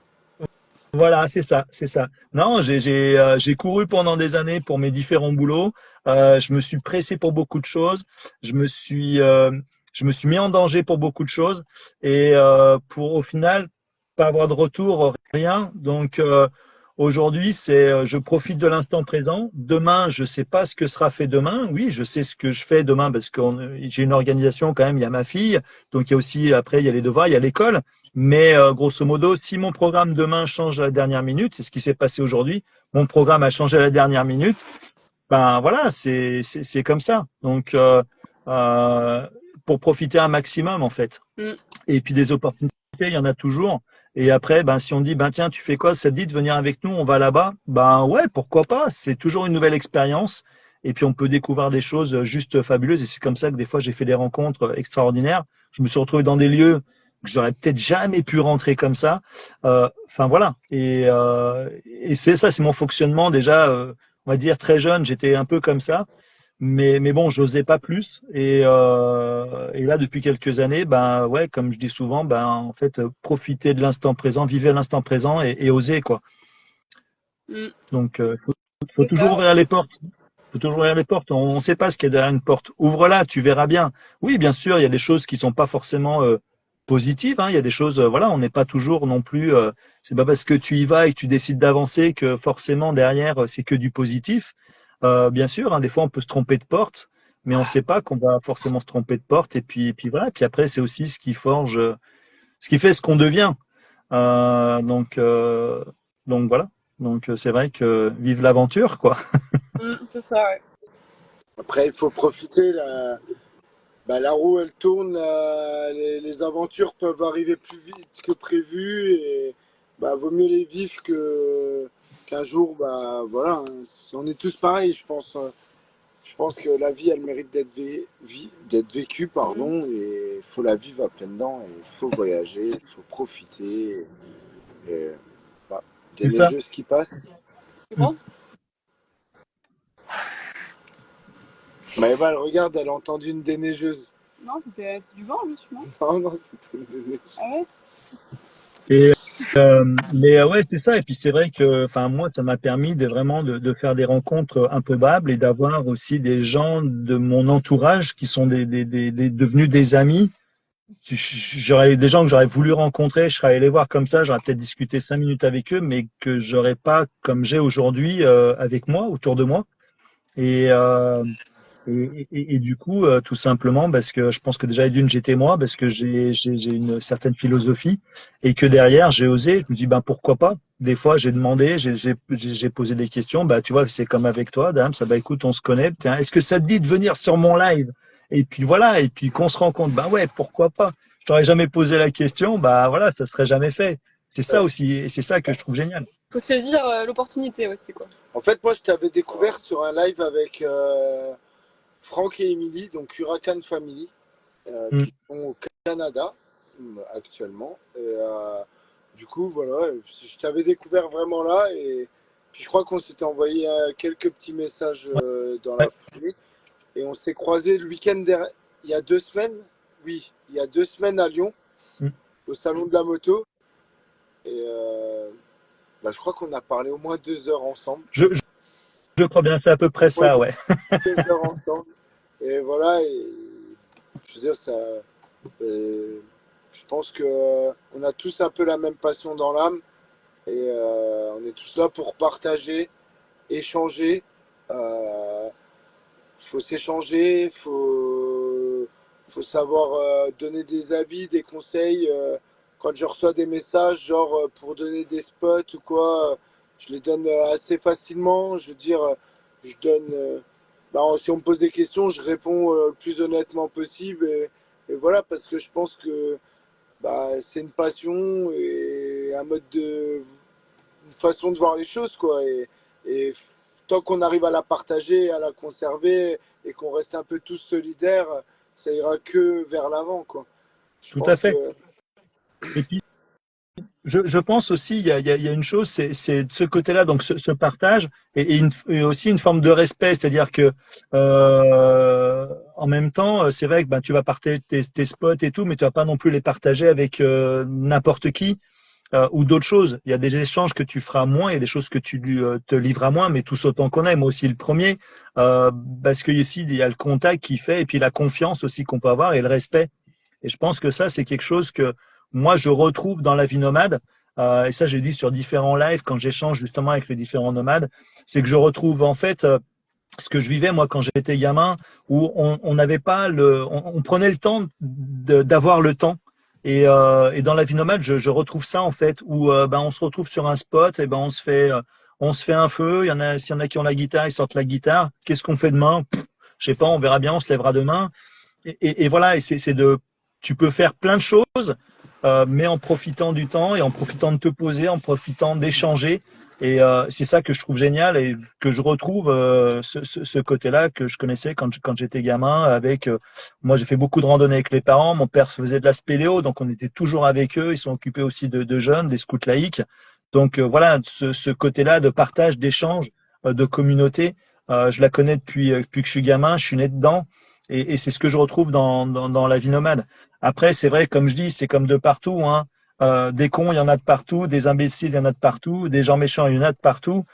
Voilà, c'est ça, c'est ça. Non, j'ai couru pendant des années pour mes différents boulots. Je me suis pressé pour beaucoup de choses. Je me suis, euh, je me suis mis en danger pour beaucoup de choses et pour au final pas avoir de retour, rien. Donc Aujourd'hui, je profite de l'instant présent. Demain, je sais pas ce que sera fait demain. Oui, je sais ce que je fais demain parce que j'ai une organisation quand même. Il y a ma fille, donc il y a aussi après il y a les devoirs, il y a l'école. Mais grosso modo, si mon programme demain change à la dernière minute, c'est ce qui s'est passé aujourd'hui. Mon programme a changé à la dernière minute. Ben voilà, c'est comme ça. Donc euh, pour profiter un maximum en fait. Mm. Et puis des opportunités, il y en a toujours. Et après, ben, si on dit, ben, tiens, tu fais quoi? Ça te dit de venir avec nous, on va là-bas. Ben, ouais, pourquoi pas? C'est toujours une nouvelle expérience. Et puis, on peut découvrir des choses juste fabuleuses. Et c'est comme ça que des fois, j'ai fait des rencontres extraordinaires. Je me suis retrouvé dans des lieux que j'aurais peut-être jamais pu rentrer comme ça. Enfin, voilà. Et c'est ça, c'est mon fonctionnement déjà, on va dire très jeune. J'étais un peu comme ça. Mais bon, j'osais pas plus. Et là, depuis quelques années, ben ouais, comme je dis souvent, ben en fait, profiter de l'instant présent, vivre l'instant présent et oser quoi. Mm. Donc, faut C'est toujours ça. ouvrir les portes. Faut toujours ouvrir les portes. On ne sait pas ce qu'il y a derrière une porte. Ouvre-la, tu verras bien. Oui, bien sûr, il y a des choses qui sont pas forcément positives. Hein. Il y a des choses, voilà, on n'est pas toujours non plus. C'est pas parce que tu y vas et que tu décides d'avancer que forcément derrière c'est que du positif. Bien sûr, hein, des fois on peut se tromper de porte, mais on ne sait pas qu'on va forcément se tromper de porte. Et puis voilà. Puis après, c'est aussi ce qui forge, ce qui fait ce qu'on devient. Euh, donc, euh, donc voilà. Donc c'est vrai que vive l'aventure, quoi. C'est ça, ouais. Après, il faut profiter. La roue, elle tourne. Les aventures peuvent arriver plus vite que prévu. Et bah, vaut mieux les vivre qu'un jour. Bah, voilà, hein. On est tous pareils, je pense. Je pense que la vie, elle mérite d'être vécue, Mm. pardon. Et il faut la vivre à pleines dents. Et il faut voyager, il faut profiter. Et, bah, des C'est ça. neigeuses qui passent. C'est bon? Maëva, elle regarde, elle a entendu une déneigeuse. Non, c'est du vent, juste, non? Non, non, c'était une déneigeuse. Ah ouais? Et mais ouais, c'est ça. Et puis c'est vrai que, enfin moi, ça m'a permis de vraiment de faire des rencontres improbables et d'avoir aussi des gens de mon entourage qui sont devenus des amis. J'aurais des gens que j'aurais voulu rencontrer, je serais allé les voir comme ça, j'aurais peut-être discuté 5 minutes avec eux, mais que j'aurais pas comme j'ai aujourd'hui avec moi, autour de moi. Et, et du coup, tout simplement, parce que je pense que déjà, d'une, j'étais moi, parce que j'ai une certaine philosophie, et que derrière, j'ai osé, je me dis, ben pourquoi pas? Des fois, j'ai demandé, j'ai posé des questions, bah tu vois, c'est comme avec toi, Dame, ça, bah écoute, on se connaît, tiens, est-ce que ça te dit de venir sur mon live? Et puis voilà, et puis qu'on se rencontre, ben ouais, pourquoi pas? Je t'aurais jamais posé la question, bah voilà, ça serait jamais fait. C'est ça aussi, et c'est ça que je trouve génial. Faut saisir l'opportunité aussi, quoi. En fait, moi, je t'avais découvert sur un live avec Franck et Emily, donc Huracan Family, Mm. qui sont au Canada actuellement. Du coup, voilà, je t'avais découvert vraiment là. Et puis, je crois qu'on s'était envoyé quelques petits messages dans la Ouais. foulée. Et on s'est croisés le week-end dernier, il y a 2 semaines. Oui, il y a 2 semaines à Lyon, Mm. au salon de la moto. Et bah, je crois qu'on a parlé au moins 2 heures ensemble. Je, je, je crois bien, c'est à peu près Ouais, ça, ouais. 2 heures ensemble. Et voilà, et je veux dire, je pense que on a tous un peu la même passion dans l'âme. Et on est tous là pour partager, échanger. Euh, faut s'échanger, faut savoir donner des avis, des conseils. Quand je reçois des messages, genre pour donner des spots ou quoi, je les donne assez facilement. Je veux dire, je donne. Bah, si on me pose des questions, je réponds le plus honnêtement possible. Et voilà, parce que je pense que bah, c'est une passion et un mode une façon de voir les choses, quoi. Et tant qu'on arrive à la partager, à la conserver et qu'on reste un peu tous solidaires, ça ira que vers l'avant, quoi. Je Tout à pense que fait. Et puis, je pense aussi, il y a une chose, c'est de ce côté-là, donc ce partage et aussi une forme de respect, c'est-à-dire que en même temps, c'est vrai que ben, tu vas partager tes spots et tout, mais tu vas pas non plus les partager avec n'importe qui ou d'autres choses. Il y a des échanges que tu feras moins, il y a des choses que te livreras moins, mais tous autant qu'on aime. Moi aussi le premier, parce que ici il y a le contact qui fait et puis la confiance aussi qu'on peut avoir et le respect. Et je pense que ça, c'est quelque chose que moi, je retrouve dans la vie nomade. et ça j'ai dit sur différents lives quand j'échange justement avec les différents nomades, c'est que je retrouve en fait ce que je vivais moi quand j'étais gamin, où on n'avait pas on prenait le temps d'avoir le temps. Et dans la vie nomade, je retrouve ça en fait, où ben on se retrouve sur un spot, et ben on se fait un feu. S'il y en a qui ont la guitare, ils sortent la guitare. Qu'est-ce qu'on fait demain? Je sais pas, on verra bien, on se lèvera demain. Et voilà, et tu peux faire plein de choses, mais en profitant du temps et en profitant de te poser, en profitant d'échanger. Et c'est ça que je trouve génial et que je retrouve ce côté-là que je connaissais quand j'étais gamin. Moi, j'ai fait beaucoup de randonnées avec les parents. Mon père faisait de la spéléo, donc on était toujours avec eux. Ils sont occupés aussi de jeunes, des scouts laïcs. Donc voilà, ce côté-là de partage, d'échange, de communauté, je la connais depuis que je suis gamin. Je suis né dedans. Et c'est ce que je retrouve dans la vie nomade. Après, c'est vrai, comme je dis, c'est comme de partout, hein. Des cons, il y en a de partout, des imbéciles, il y en a de partout, des gens méchants, il y en a de partout.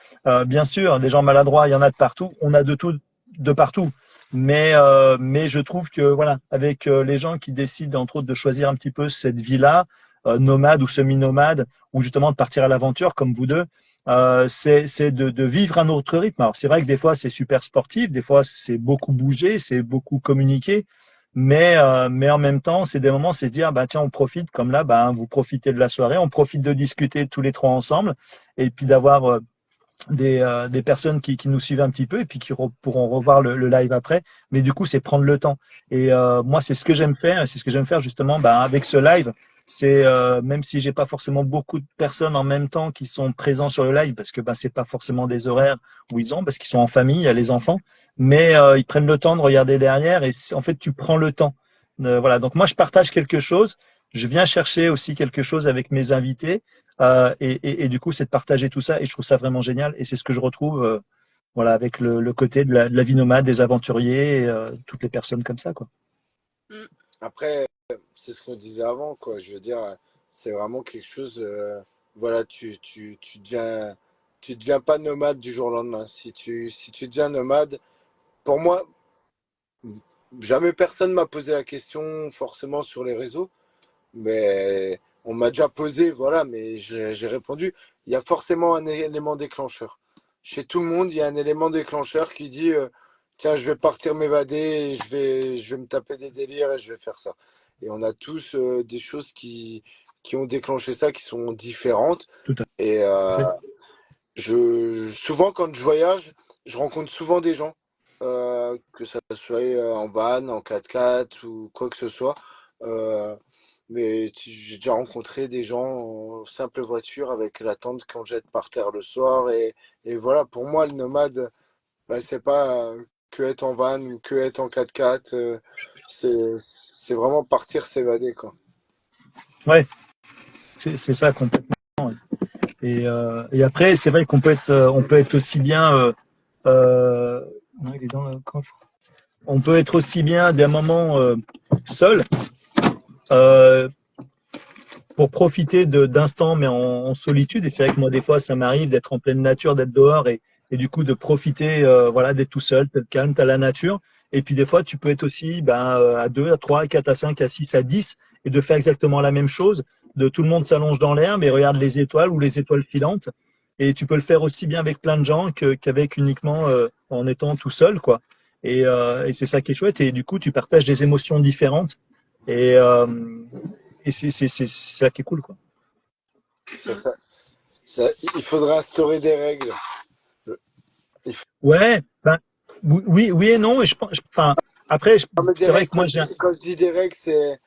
Bien sûr, des gens maladroits, il y en a de partout. On a de tout, de partout. Mais je trouve que voilà, avec les gens qui décident entre autres de choisir un petit peu cette vie-là, nomade ou semi-nomade, ou justement de partir à l'aventure comme vous deux, c'est de vivre un autre rythme. Alors c'est vrai que des fois c'est super sportif, des fois c'est beaucoup bouger, c'est beaucoup communiquer, mais en même temps c'est des moments, c'est se dire bah tiens on profite comme là, bah vous profitez de la soirée, on profite de discuter tous les trois ensemble et puis d'avoir des personnes qui nous suivent un petit peu et puis pourront revoir le live après. Mais du coup, c'est prendre le temps. Et moi, c'est ce que j'aime faire. C'est ce que j'aime faire justement avec ce live. C'est même si j'ai pas forcément beaucoup de personnes en même temps qui sont présents sur le live parce que c'est pas forcément des horaires où ils ont parce qu'ils sont en famille, il y a les enfants, mais ils prennent le temps de regarder derrière et en fait tu prends le temps. Voilà. Donc moi je partage quelque chose. Je viens chercher aussi quelque chose avec mes invités. Et du coup, c'est de partager tout ça. Et je trouve ça vraiment génial. Et c'est ce que je retrouve voilà, avec le côté de la vie nomade, des aventuriers, et, toutes les personnes comme ça, quoi. Mm. Après, c'est ce qu'on disait avant, quoi. Je veux dire, c'est vraiment quelque chose. Voilà, tu deviens pas nomade du jour au lendemain. Si tu deviens nomade, pour moi, jamais personne m'a posé la question forcément sur les réseaux, mais on m'a déjà posé, voilà, mais j'ai répondu. Il y a forcément un élément déclencheur. Chez tout le monde, il y a un élément déclencheur qui dit, tiens, je vais partir m'évader, et je vais me taper des délires et je vais faire ça. Et on a tous des choses qui ont déclenché ça, qui sont différentes. Tout à Et fait. souvent, quand je voyage, je rencontre souvent des gens, que ça soit en van, en 4x4 ou quoi que ce soit. Euh, mais j'ai déjà rencontré des gens en simple voiture avec la tente qu'on jette par terre le soir. Et voilà, pour moi, le nomade, bah, c'est pas que être en van ou que être en 4x4. C'est vraiment partir s'évader, quoi. Ouais, c'est ça complètement. Ouais. Et après, c'est vrai on peut être aussi bien. Non, il est dans le coffre. On peut être aussi bien des moments seul. Euh, pour profiter d'instants, mais en solitude. Et c'est vrai que moi, des fois, ça m'arrive d'être en pleine nature, d'être dehors et du coup de profiter, voilà, d'être tout seul, d'être calme, t'as la nature. Et puis des fois, tu peux être aussi à 2, à 3, à 4, à 5, à 6, à 10 et de faire exactement la même chose. De tout le monde s'allonge dans l'herbe et regarde les étoiles ou les étoiles filantes. Et tu peux le faire aussi bien avec plein de gens qu'avec uniquement en étant tout seul, quoi. Et c'est ça qui est chouette. Et du coup, tu partages des émotions différentes. Et, euh, et c'est ça qui est cool, quoi. Ça, ça- il faudra instaurer des règles. Il faut- Ouais, oui, oui et non. Et enfin, après, Non, mais des c'est vrai règles, que moi, quand je dis des règles, c'est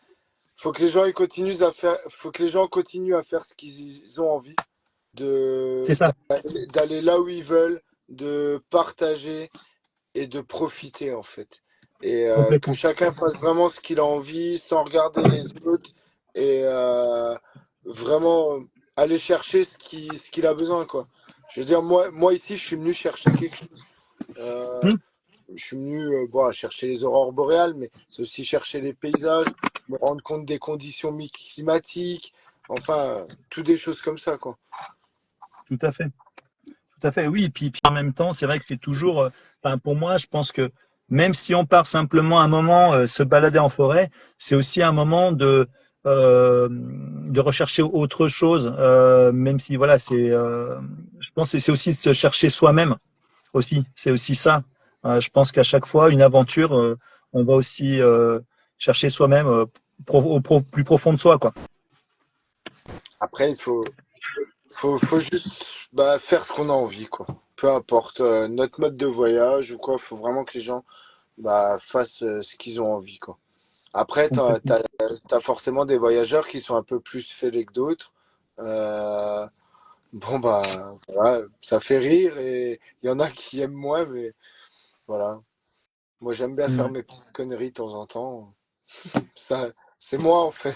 faut que les gens ils continuent à faire, faut que les gens continuent à faire ce qu'ils ont envie, c'est de ça, d'aller là où ils veulent, de partager et de profiter en fait. Et que complètement. chacun fasse vraiment ce qu'il a envie, sans regarder les autres, et vraiment aller chercher ce qu'il a besoin, quoi. Je veux dire, moi ici, je suis venu chercher quelque chose. Euh, Hmm, je suis venu bon, chercher les aurores boréales, mais c'est aussi chercher les paysages, me rendre compte des conditions climatiques, enfin, tout des choses comme ça, quoi. tout à fait. Tout à fait, oui. Puis en même temps, c'est vrai que c'est toujours, enfin, pour moi, je pense que même si on part simplement un moment se balader en forêt, c'est aussi un moment de rechercher autre chose, même si voilà, je pense que c'est aussi de se chercher soi-même aussi. C'est aussi ça. Je pense qu'à chaque fois, une aventure, on va aussi chercher soi-même plus profond de soi, quoi. Après, faut juste faire ce qu'on a envie, quoi. Peu importe notre mode de voyage ou quoi, faut vraiment que les gens fassent ce qu'ils ont envie, quoi. Après, Complètement. t'as forcément des voyageurs qui sont un peu plus fêlés que d'autres. Euh, bon, voilà, ça fait rire et il y en a qui aiment moins, mais voilà. Moi, j'aime bien faire Ouais. mes petites conneries de temps en temps. Ça, c'est moi, en fait.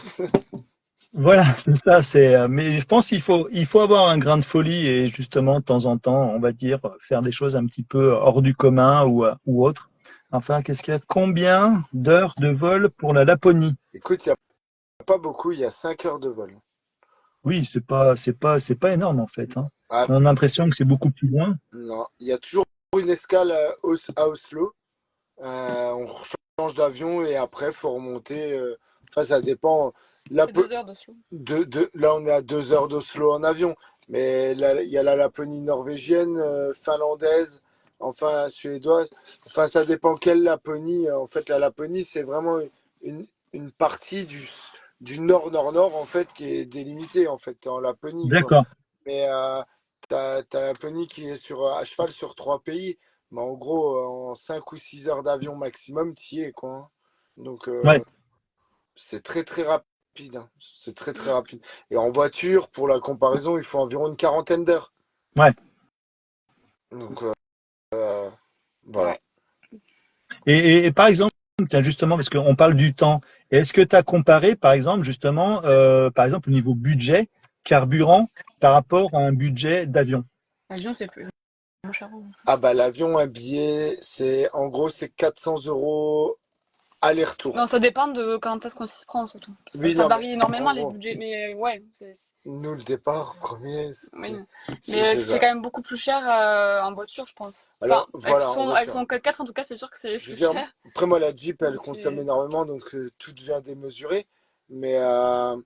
Voilà, c'est ça. Mais je pense qu'il faut avoir un grain de folie et justement, de temps en temps, on va dire, faire des choses un petit peu hors du commun ou autre. Enfin, qu'est-ce qu'il y a? Combien d'heures de vol pour la Laponie? Écoute, il n'y a pas beaucoup, il y a 5 heures de vol. Oui, c'est pas énorme en fait, hein. Ah, On a l'impression que c'est beaucoup plus loin. non, il y a toujours une escale à Oslo. On change d'avion et après, faut remonter. Enfin, ça dépend. La, C'est 2 heures d'Oslo. là, on est à 2 heures d'Oslo en avion. Mais là, il y a la Laponie norvégienne, finlandaise, enfin suédoise. Enfin, ça dépend quelle Laponie. En fait, la Laponie, c'est vraiment une partie du nord-nord-nord, en fait, qui est délimitée, en fait, en Laponie, quoi. D'accord. Mais t'as la Laponie qui est à cheval sur 3 pays. Mais en gros, en 5 ou 6 heures d'avion maximum, t'y es, quoi, hein. Donc, Ouais, c'est très, très rapide, hein. C'est très, très rapide. Et en voiture, pour la comparaison, il faut environ une quarantaine d'heures. ouais. Donc, euh, voilà. Ouais. Et par exemple, tiens, justement, parce qu'on parle du temps, est-ce que tu as comparé, par exemple, justement, par exemple, au niveau budget, carburant, par rapport à un budget d'avion? L'avion, c'est plus cher. Ah bah l'avion, un billet, en gros, c'est 400 € Non, aller-retour. ça dépend de quand est-ce qu'on s'y prend, surtout. Oui, Ça non, mais varie en énormément, les gros, budgets. Mais ouais, nous, le départ premier, oui. Mais c'est c'est ça. quand même beaucoup plus cher en voiture, je pense. Enfin, Alors, voilà, en avec voiture. son 4x4, en tout cas, c'est sûr que c'est Je veux plus dire, cher. après moi, la Jeep, elle Donc, consomme énormément, donc tout devient démesuré. Mais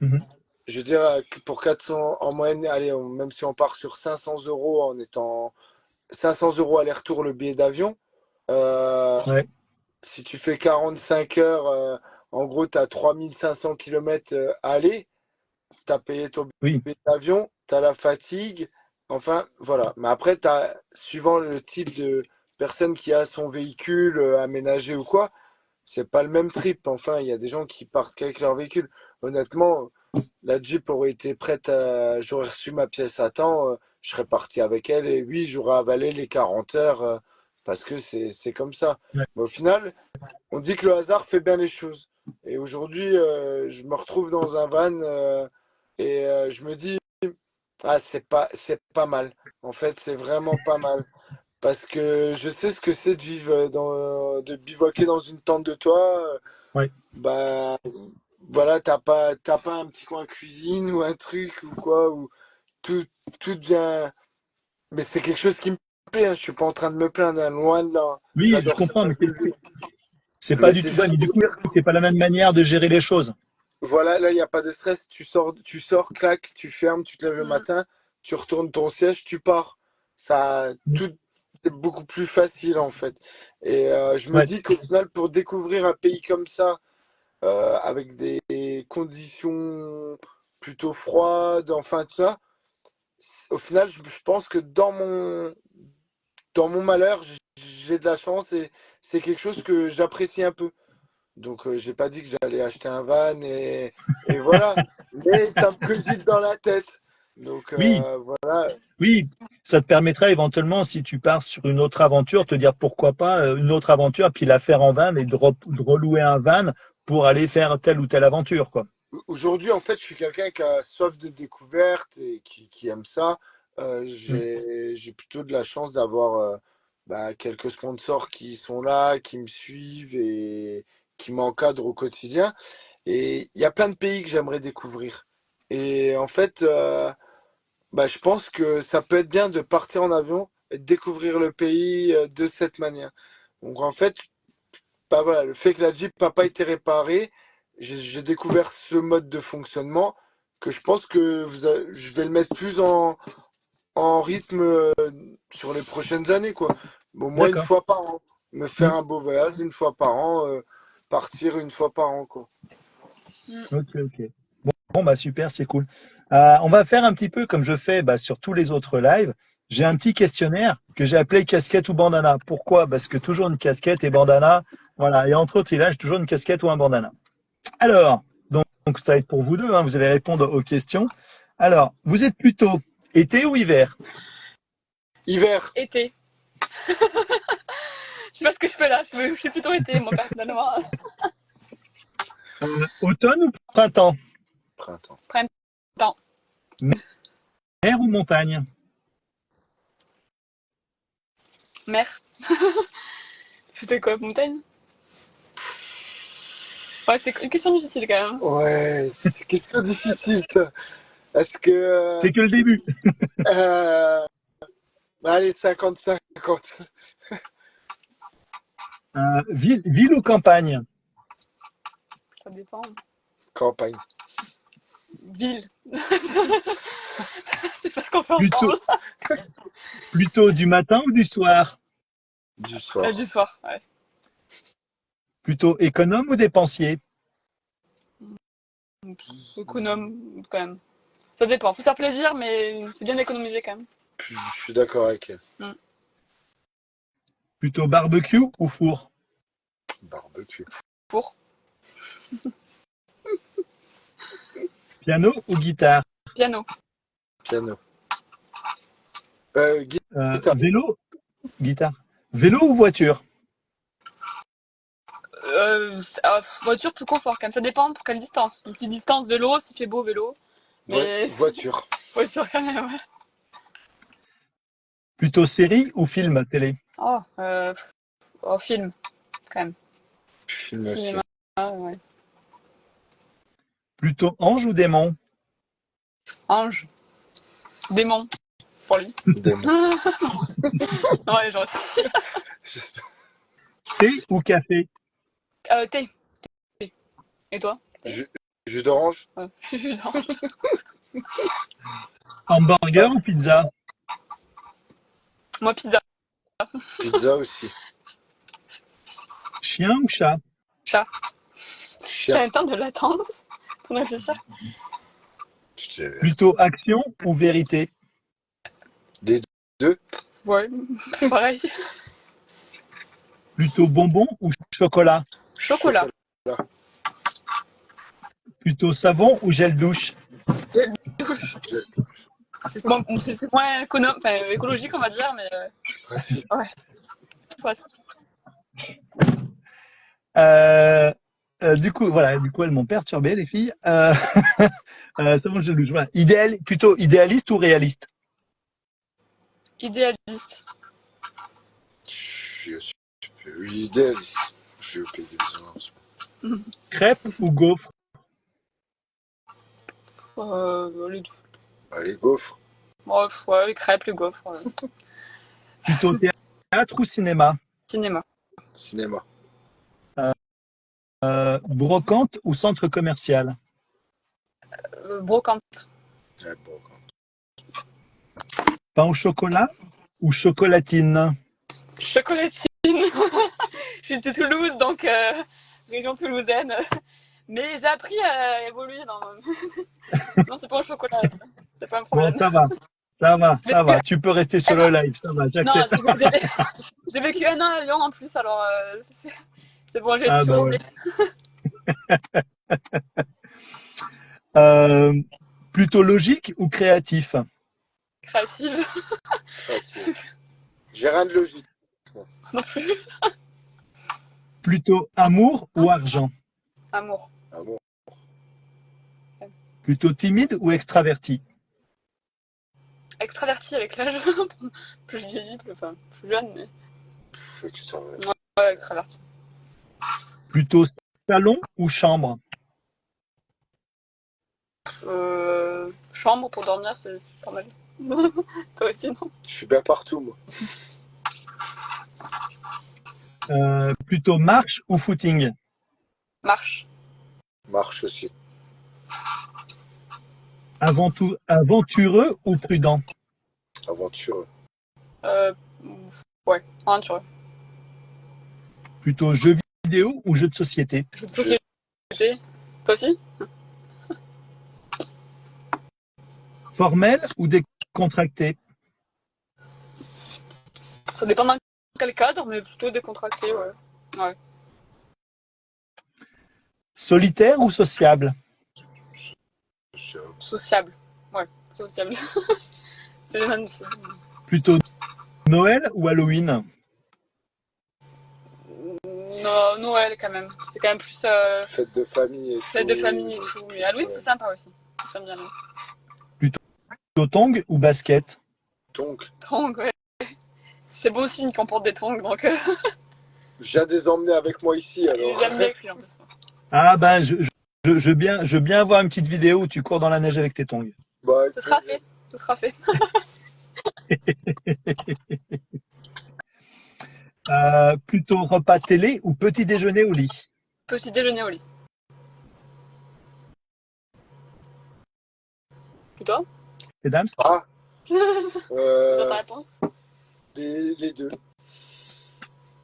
Mhm. je veux dire, que pour 400 en moyenne, allez, même si on part sur 500 € en étant 500 € aller-retour le billet d'avion, euh, Ouais, si tu fais 45 heures, en gros, tu as 3 500 km aller, tu as payé ton oui, billet d'avion, tu as la fatigue, enfin, voilà. Mais après, suivant le type de personne qui a son véhicule aménagé ou quoi, c'est pas le même trip. Enfin, il y a des gens qui partent qu'avec leur véhicule. Honnêtement, la Jeep aurait été prête j'aurais reçu ma pièce à temps, je serais parti avec elle et oui, j'aurais avalé les 40 heures parce que c'est comme ça. ouais, Mais au final, on dit que le hasard fait bien les choses. Et aujourd'hui, je me retrouve dans un van et je me dis, ah, c'est pas mal. En fait, c'est vraiment pas mal. Parce que je sais ce que c'est de vivre de bivouaquer dans une tente de toit. ouais. Bah, voilà, t'as pas un petit coin cuisine ou un truc ou quoi, où tout, tout devient. Mais c'est quelque chose qui me plaît, hein. Je suis pas en train de me plaindre, hein, loin de là, hein. Oui, je J'adore ça. comprends, mais c'est pas Mais du c'est tout, ouais, juste mais du pour coup, dire, c'est pas la même manière de gérer les choses. voilà, là, il n'y a pas de stress. Clac, tu fermes, tu te lèves le mm, matin, tu retournes ton siège, tu pars. Ça, Mm. tout est beaucoup plus facile, en fait. Et je me Ouais, dis qu'au final, pour découvrir un pays comme ça, avec des conditions plutôt froides, enfin tout ça, au final, je pense que dans mon malheur, j'ai de la chance et c'est quelque chose que j'apprécie un peu. Donc, j'ai pas dit que j'allais acheter un van et voilà, mais ça me cogite dans la tête. Donc, oui, voilà. oui. Ça te permettra éventuellement, si tu pars sur une autre aventure, te dire pourquoi pas une autre aventure, puis la faire en van et de relouer un van pour aller faire telle ou telle aventure, quoi. Aujourd'hui, en fait, je suis quelqu'un qui a soif de découverte et qui aime ça. Mm. J'ai plutôt de la chance d'avoir quelques sponsors qui sont là, qui me suivent et qui m'encadrent au quotidien. Et il y a plein de pays que j'aimerais découvrir. Et en fait, je pense que ça peut être bien de partir en avion et de découvrir le pays de cette manière. Donc en fait, voilà, le fait que la Jeep n'a pas été réparée, j'ai découvert ce mode de fonctionnement que je pense que je vais le mettre plus en rythme sur les prochaines années, quoi. Au moins une D'accord. fois par an. Me Mm. faire un beau voyage une fois par an, partir une fois par an, quoi. Ok, ok. Bon, bah super, c'est cool. On va faire un petit peu comme je fais sur tous les autres lives. J'ai un petit questionnaire que j'ai appelé casquette ou bandana. Pourquoi? Parce que toujours une casquette et bandana. Voilà. Et entre autres, il a toujours une casquette ou un bandana. Alors, donc ça va être pour vous deux, hein, vous allez répondre aux questions. Alors, vous êtes plutôt été ou hiver? Hiver, Été. Je sais pas ce que je fais là. Je suis plutôt été, moi, personnellement. Automne ou printemps? printemps. Printemps. Mer ou montagne? Mer. C'était quoi, montagne? Ouais, c'est une question difficile quand même. Ouais, c'est une question difficile, ça. Est-ce que... C'est que le début. euh, allez, 50-50. Ville ou campagne? Ça dépend. Campagne. Ville. Je sais pas ce qu'on fait Plutôt, ensemble. plutôt du matin ou du soir? Du soir. Du soir, ouais. Plutôt économe ou dépensier? Économe, quand même. Ça dépend. Faut se faire plaisir, mais c'est bien d'économiser quand même. Je suis d'accord avec elle. Plutôt barbecue ou four? Barbecue. Pour. Piano ou guitare? Piano. Piano. Guitare. Vélo? Guitare. Vélo ou voiture? Voiture, plus confort quand même. Ça dépend pour quelle distance. Une petite distance vélo, s'il fait beau vélo. Mais Voiture. voiture quand même, ouais. Plutôt série ou film télé? Film, quand même. Film aussi. Cinéma, ouais. Plutôt ange ou démon? Ange. Démon, pour lui. Démon. Ouais, genre. Thé ou café? Thé. Et toi? Jus d'orange. Ouais. Jus d'orange. Hamburger ou pizza? Moi, pizza. Pizza aussi. Chien ou chat? Chat. T'as Chien. un temps de l'attendre pour réfléchir. Plutôt action ou vérité? Les deux. Ouais, pareil. Plutôt bonbon ou chocolat? Chocolat. Plutôt savon ou gel douche? C'est moins écologique, on va dire, mais ouais. Du coup, elles m'ont perturbé, les filles. Savon, gel douche, voilà. Plutôt idéaliste ou réaliste? Idéaliste. Je suis idéaliste. Je suis au pays des bisounours. Crêpe ou gaufre? Les deux. Allez, gaufre. Ouais, les crêpes, les gaufres. Plutôt théâtre ou cinéma? Cinéma. Cinéma. Brocante ou centre commercial? Brocante. Ouais, brocante. Pain au chocolat ou chocolatine? Chocolatine. Je suis de Toulouse, donc région toulousaine. Mais j'ai appris à évoluer dans. Non, c'est pas un chocolat. C'est pas un Bon, problème. ça va. Tu peux rester sur le live, ça va, Non, j'accepte. j'ai vécu un an à Lyon en plus, alors c'est bon, j'ai Ah, tout bah fait. ouais. Plutôt logique ou créatif? Créative Créatif. J'ai rien de logique. non plus. Plutôt amour ou argent? Amour. Amour. Plutôt timide ou extraverti? Extraverti avec l'âge. Plus je vieillis, plus jeune, mais. Ouais, extraverti. Plutôt salon ou chambre? Chambre pour dormir, c'est pas mal. Toi aussi, non? Je suis bien partout, moi. Plutôt marche ou footing? Marche. Marche aussi. Aventureux ou prudent? Aventureux. Euh, ouais, aventureux. Plutôt jeu vidéo ou jeu de société? Jeu de société. Toi aussi? Formel ou décontracté? Ça dépend dans quel cadre, mais plutôt décontracté, ouais. Ouais. Solitaire ou sociable? Sociable. Ouais, sociable. C'est les mêmes. Plutôt Noël ou Halloween? Non, Noël quand même. C'est quand même plus Fête de famille et tout. fête de famille et tout. Mais Halloween, c'est sympa aussi. J'aime bien. Plutôt tongs ou basket? Donc, Tongs, ouais. C'est beau signe qu'on porte des tongs, donc je viens de les emmener avec moi ici, ils alors. aiment bien avec lui en plus. Ah ben, je veux bien avoir une petite vidéo où tu cours dans la neige avec tes tongs. Bah, Ce sera fait. Ce sera fait. Plutôt repas télé ou petit déjeuner au lit? Petit déjeuner au lit. Et toi? Mesdames? Ah, Dans ta réponse? les deux.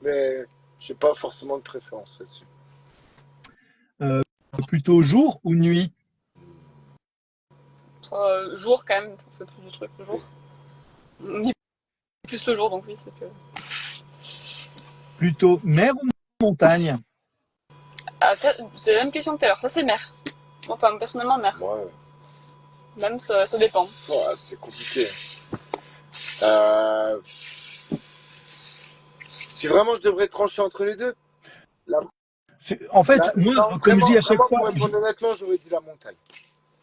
Mais j'ai pas forcément de préférence là-dessus. Plutôt jour ou nuit? Jour quand même, on fait plus de trucs le jour. On dit plus le jour, donc oui, c'est que. Plutôt mer ou montagne? Ah, ça, c'est la même question que tout à l'heure. Ça, c'est mer. Moi, enfin, personnellement, mer. Moi, Même, ça dépend. ouais, c'est compliqué. Euh, Si vraiment je devrais trancher entre les deux, En fait, moi, non, comme je dis à chaque vraiment, fois. pour répondre honnêtement, j'aurais dit la montagne.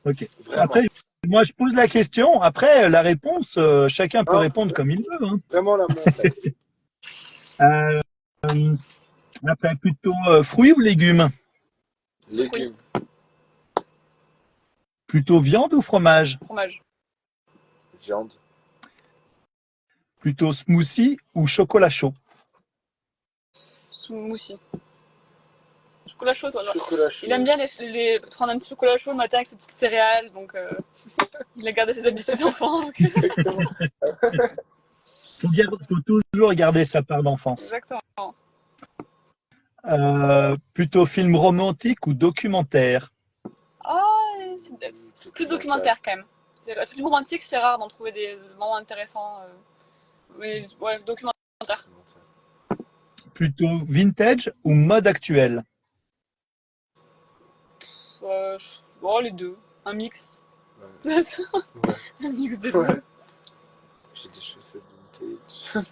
Ok. Vraiment. Après, moi, je pose la question. Après, la réponse, chacun peut Non, répondre comme il veut. Hein. Vraiment la montagne. Euh, Après, plutôt fruits ou légumes? Légumes. Plutôt viande ou fromage? Fromage. Viande. Plutôt smoothie ou chocolat chaud? Smoothie. Chocolat chaud, toi, genre. Chocolat chaud. Il aime bien prendre un petit chocolat chaud le matin avec ses petites céréales, donc il a gardé ses habitudes d'enfant. Donc... Exactement. Faut toujours garder sa part d'enfance. Exactement. Plutôt film romantique ou documentaire? Ah, c'est plus documentaire quand même. Le film romantique, c'est rare d'en trouver des moments intéressants. Mais ouais, documentaire. Plutôt vintage ou mode actuel? Oh, les deux. Un mix. Ouais. Un mix des deux. Ouais. J'ai des chaussettes vintage.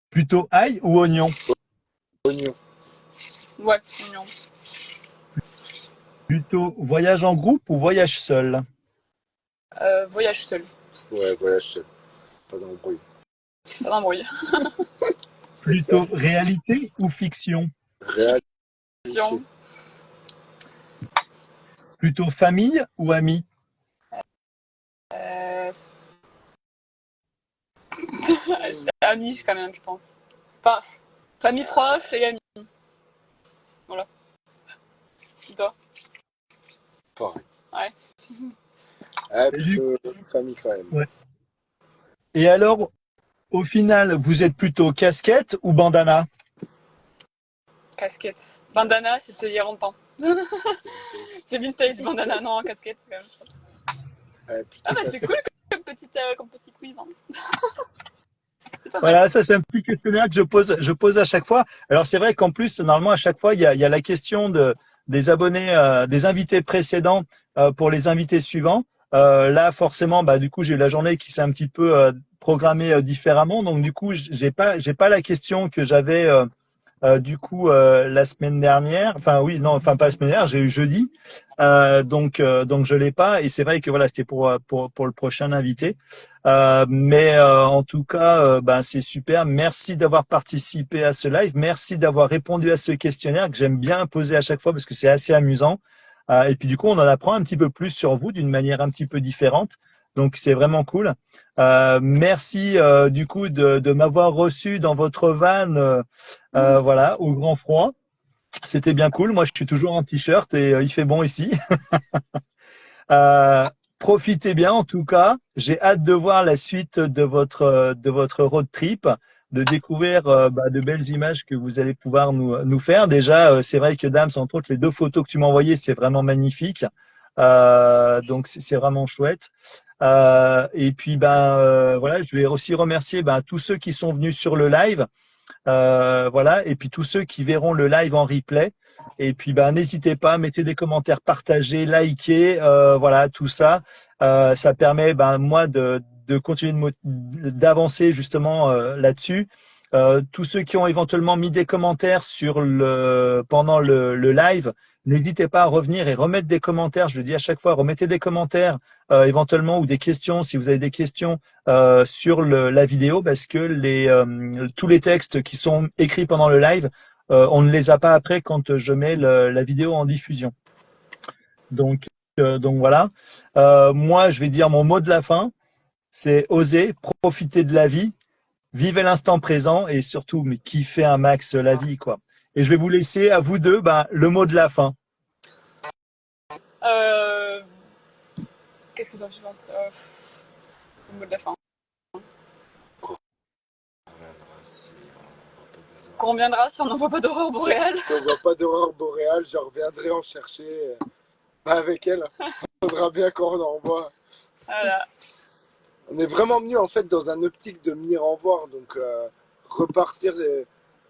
Plutôt ail ou oignon? Oignon. Ouais, oignon. Plutôt voyage en groupe ou voyage seul? Voyage seul. Ouais, voyage seul. Pas d'embrouille. Pas d'embrouille. Plutôt réalité ou fiction? Réalité. Plutôt famille ou amis? Amis quand même, je pense. Enfin, famille proche et amis. Voilà. Et toi? Pareil. Ouais. Ouais, plutôt famille quand même. Ouais. Et alors, au final, vous êtes plutôt casquette ou bandana? Casquette. Bandana, c'était il y a longtemps. C'est vintage bandana, non, casquette quand même. Je pense. Ouais, Ah bah casquette. c'est cool comme petit quiz. Hein. Voilà, ça c'est un petit questionnaire que je pose à chaque fois. Alors c'est vrai qu'en plus, normalement à chaque fois, il y a la question des abonnés, des invités précédents pour les invités suivants. Là, forcément, bah du coup, j'ai eu la journée qui s'est un petit peu programmée différemment. Donc du coup, j'ai pas la question que j'avais du coup la semaine dernière. Enfin oui, non, enfin pas la semaine dernière, j'ai eu jeudi. Donc je l'ai pas. Et c'est vrai que voilà, c'était pour le prochain invité. Mais en tout cas, ben c'est super. Merci d'avoir participé à ce live. Merci d'avoir répondu à ce questionnaire que j'aime bien poser à chaque fois parce que c'est assez amusant. Et puis du coup, on en apprend un petit peu plus sur vous d'une manière un petit peu différente. Donc c'est vraiment cool. Merci du coup de m'avoir reçu dans votre van, voilà, au grand froid. C'était bien cool. Moi, je suis toujours en t-shirt et il fait bon ici. Euh, Profitez bien en tout cas. J'ai hâte de voir la suite de votre road trip, de découvrir de belles images que vous allez pouvoir nous faire. Déjà, c'est vrai que Dams, entre autres, les 2 photos que tu m'as envoyées, c'est vraiment magnifique. Donc c'est vraiment chouette. Et puis voilà, je vais aussi remercier tous ceux qui sont venus sur le live. Voilà, et puis tous ceux qui verront le live en replay. Et puis n'hésitez pas, mettez des commentaires, partagez, likez, voilà, tout ça. Ça permet moi de continuer d'avancer justement là-dessus. Tous ceux qui ont éventuellement mis des commentaires pendant le live, n'hésitez pas à revenir et remettre des commentaires. Je le dis à chaque fois, remettez des commentaires éventuellement ou des questions si vous avez des questions sur la vidéo, parce que tous les textes qui sont écrits pendant le live, on ne les a pas après quand je mets la vidéo en diffusion. Donc voilà. Moi, je vais dire mon mot de la fin, c'est oser, profiter de la vie, vivez l'instant présent et surtout, mais kiffez un max la vie, quoi. Et je vais vous laisser à vous deux le mot de la fin. Qu'est-ce que tu penses le mot de la fin. Qu'on reviendra si on n'en voit pas d'aurore boréale. Si on voit pas d'aurore boréale, je reviendrai en chercher avec elle. Faudra bien qu'on en voit. Voilà. On est vraiment mieux en fait dans un optique de venir en voir, donc repartir,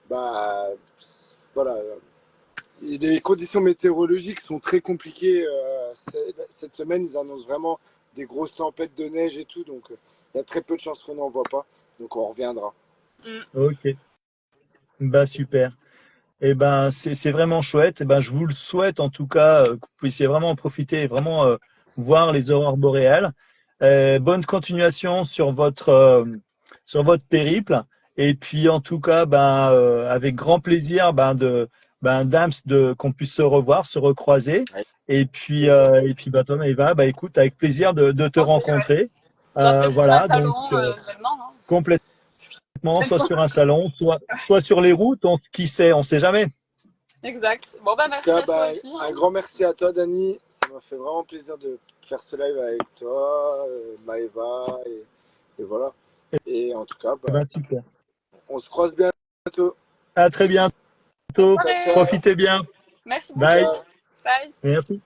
voilà. Et les conditions météorologiques sont très compliquées. Cette semaine, ils annoncent vraiment des grosses tempêtes de neige et tout, donc il y a très peu de chances qu'on n'en voit pas, donc on reviendra. Ok. Super. Et c'est vraiment chouette. Je vous le souhaite en tout cas que vous puissiez vraiment en profiter et vraiment voir les aurores boréales. Bonne continuation sur votre périple. Et puis en tout cas, avec grand plaisir Dams, qu'on puisse se revoir, se recroiser. Ouais. Et puis Tom et Eva, écoute, avec plaisir de te rencontrer. Voilà, donc complètement. Soit sur un salon, soit sur les routes, qui sait, on sait jamais. Exact. Bon merci En tout cas, à toi aussi. un grand merci à toi, Dani. Ça m'a fait vraiment plaisir de faire ce live avec toi, Maëva, et voilà. Et en tout cas, Super. on se croise bientôt. À très bientôt. Ciao. Profitez bien. Merci beaucoup. Bye. Bye. Merci.